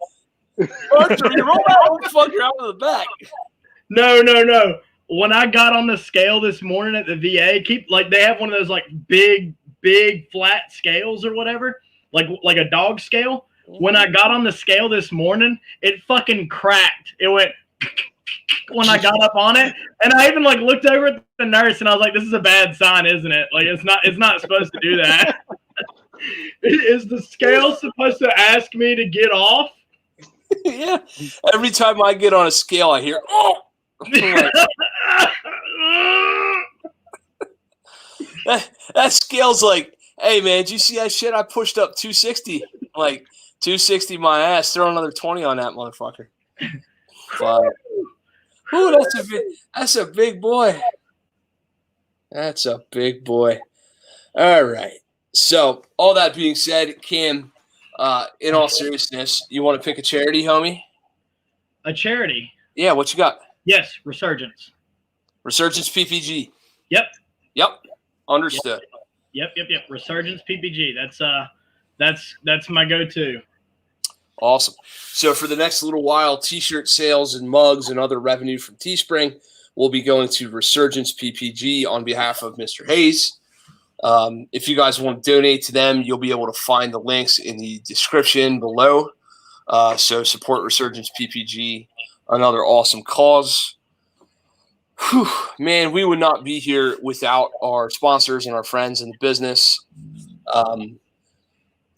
Archery, roll that motherfucker out of the back. No. When I got on the scale this morning at the VA, they have one of those like big flat scales or whatever. Like a dog scale. When I got on the scale this morning, it fucking cracked. It went when I got up on it, and I even looked over at the nurse, and I was like, "This is a bad sign, isn't it? Like it's not supposed to do that. Is the scale supposed to ask me to get off?" Yeah. Every time I get on a scale, I hear, "Oh." That scale's like, hey man, did you see that shit? I pushed up 260, like 260 my ass. Throw another 20 on that motherfucker. Ooh, that's a big boy. That's a big boy. All right. So all that being said, Cam, in all seriousness, you want to pick a charity, homie? A charity? Yeah. What you got? Yes, Resurgence. Resurgence PPG. Yep. Understood. Yep. Resurgence PPG. That's my go-to. Awesome. So for the next little while, T-shirt sales and mugs and other revenue from Teespring will be going to Resurgence PPG on behalf of Mr. Hayes. If you guys want to donate to them, you'll be able to find the links in the description below. So support Resurgence PPG, another awesome cause. Whew, man, we would not be here without our sponsors and our friends in the business.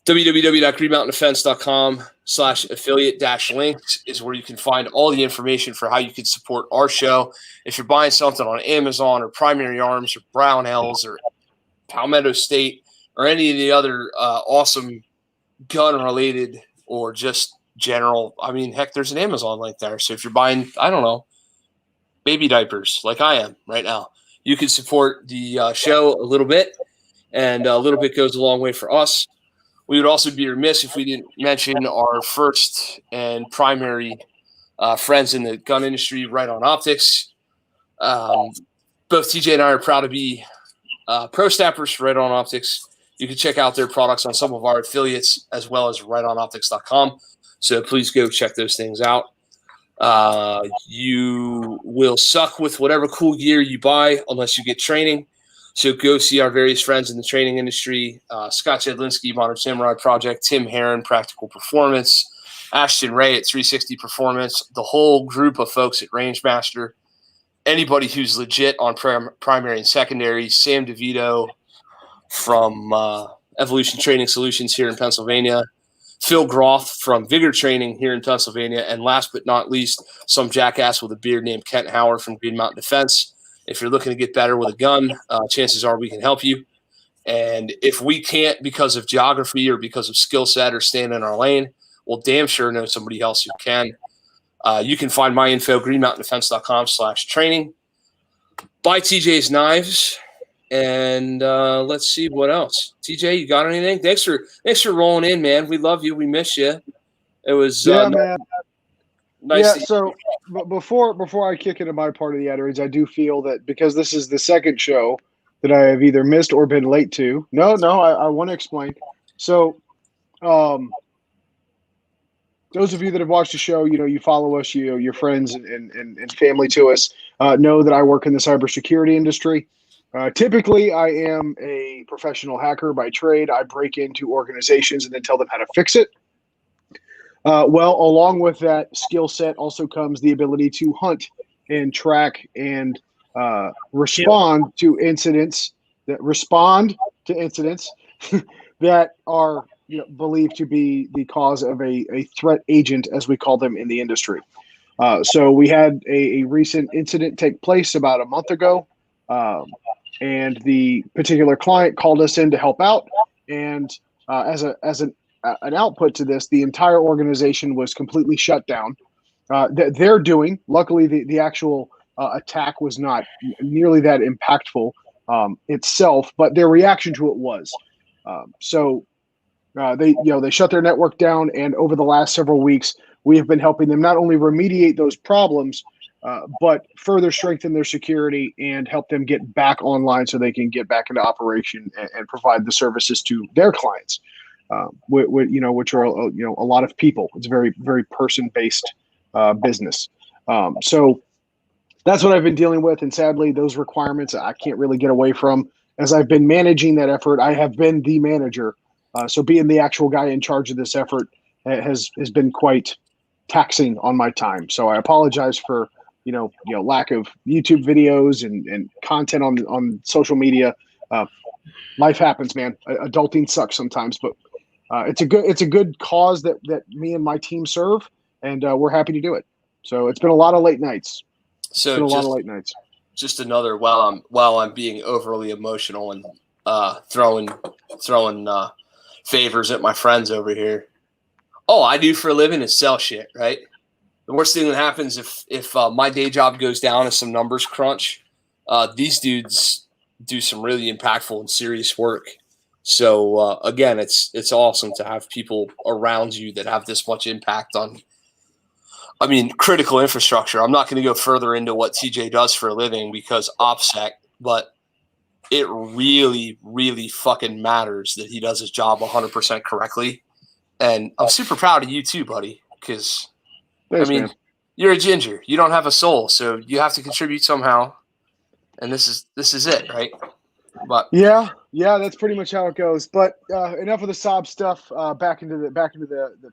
www.greenmountaindefense.com/affiliate-links is where you can find all the information for how you can support our show. If you're buying something on Amazon or Primary Arms or Brownells or Palmetto State or any of the other awesome gun-related or just general, I mean, heck, there's an Amazon link there. So if you're buying, I don't know, baby diapers like I am right now, you can support the show a little bit, and a little bit goes a long way for us. We would also be remiss if we didn't mention our first and primary friends in the gun industry, Right On Optics. Both TJ and I are proud to be pro snappers for Right On Optics. You can check out their products on some of our affiliates as well as rightonoptics.com. So please go check those things out. You will suck with whatever cool gear you buy unless you get training. So go see our various friends in the training industry, Scott Jedlinski, Modern Samurai Project, Tim Heron, Practical Performance, Ashton Ray at 360 Performance, the whole group of folks at Rangemaster, anybody who's legit on primary and secondary, Sam DeVito from Evolution Training Solutions here in Pennsylvania, Phil Groth from Vigor Training here in Pennsylvania, and last but not least, some jackass with a beard named Kent Howard from Green Mountain Defense. If you're looking to get better with a gun, chances are we can help you. And if we can't because of geography or because of skill set or staying in our lane, we'll damn sure know somebody else who can. You can find my info, greenmountaindefense.com/training. Buy TJ's knives. And let's see what else. TJ, you got anything? Thanks for rolling in, man. We love you. We miss you. It was man. Nice. Yeah. So before I kick into my part of the Adderings, I do feel that because this is the second show that I have either missed or been late to. No, I want to explain. So, those of you that have watched the show, you follow us, your friends and family to us, know that I work in the cybersecurity industry. Typically, I am a professional hacker by trade. I break into organizations and then tell them how to fix it. Well, along with that skill set also comes the ability to hunt and track and respond to incidents that are believed to be the cause of a threat agent, as we call them in the industry. So we had a recent incident take place about a month ago. And the particular client called us in to help out. And as an output to this, the entire organization was completely shut down. Luckily, the actual attack was not nearly that impactful itself, but their reaction to it was. They shut their network down, and over the last several weeks, we have been helping them not only remediate those problems, but further strengthen their security and help them get back online so they can get back into operation and provide the services to their clients, which are a lot of people. It's a very, very person-based business. So that's what I've been dealing with, and sadly, those requirements I can't really get away from. As I've been managing that effort, I have been the manager. So being the actual guy in charge of this effort has been quite taxing on my time. So I apologize for lack of YouTube videos and content on social media. Life happens, man. Adulting sucks sometimes, but it's a good cause that me and my team serve, and we're happy to do it. So it's been a lot of late nights. Just another while I'm being overly emotional and throwing favors at my friends over here. All I do for a living is sell shit, right? The worst thing that happens if my day job goes down as some numbers crunch, these dudes do some really impactful and serious work. So again, it's awesome to have people around you that have this much impact on, critical infrastructure. I'm not going to go further into what TJ does for a living because OPSEC, but it really, really fucking matters that he does his job 100% correctly. And I'm super proud of you too, buddy, because thanks, man. You're a ginger. You don't have a soul, so you have to contribute somehow. And this is it, right? But yeah, that's pretty much how it goes. But enough of the sob stuff. Back into the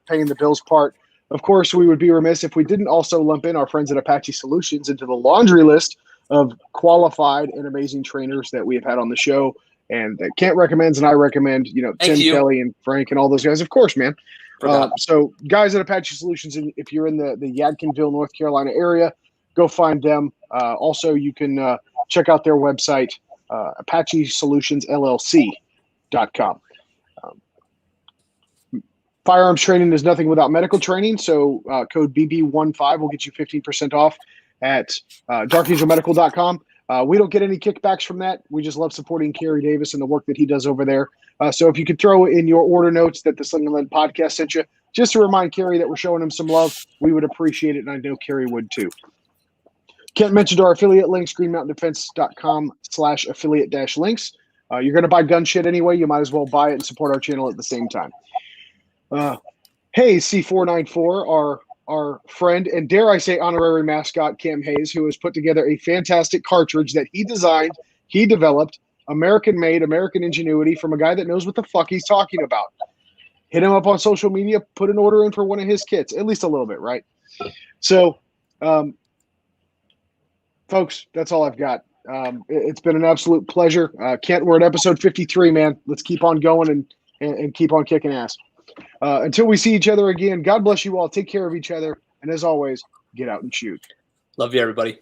paying the bills part. Of course, we would be remiss if we didn't also lump in our friends at Apache Solutions into the laundry list of qualified and amazing trainers that we have had on the show, and that Kent recommends, and I recommend. Tim Kelly and Frank and all those guys, of course, man. So guys at Apache Solutions, if you're in the Yadkinville, North Carolina area, go find them. Also, you can check out their website, ApacheSolutionsLLC.com. Firearms training is nothing without medical training, so code BB15 will get you 15% off at darkangelmedical.com. We don't get any kickbacks from that. We just love supporting Kerry Davis and the work that he does over there. So if you could throw in your order notes that the Sling'N podcast sent you, just to remind Kerry that we're showing him some love. We would appreciate it, and I know Kerry would too. Kent mentioned our affiliate links, greenmountaindefense.com/affiliate-links. You're going to buy gun shit anyway. You might as well buy it and support our channel at the same time. Hayes C494, our friend, and dare I say honorary mascot, Cam Hayes, who has put together a fantastic cartridge that he designed, he developed, American-made, American ingenuity from a guy that knows what the fuck he's talking about. Hit him up on social media, put an order in for one of his kits, at least a little bit, right? So, folks, that's all I've got. It's been an absolute pleasure. Kent, we're at episode 53, man. Let's keep on going and keep on kicking ass. Until we see each other again, God bless you all. Take care of each other. And as always, get out and shoot. Love you, everybody.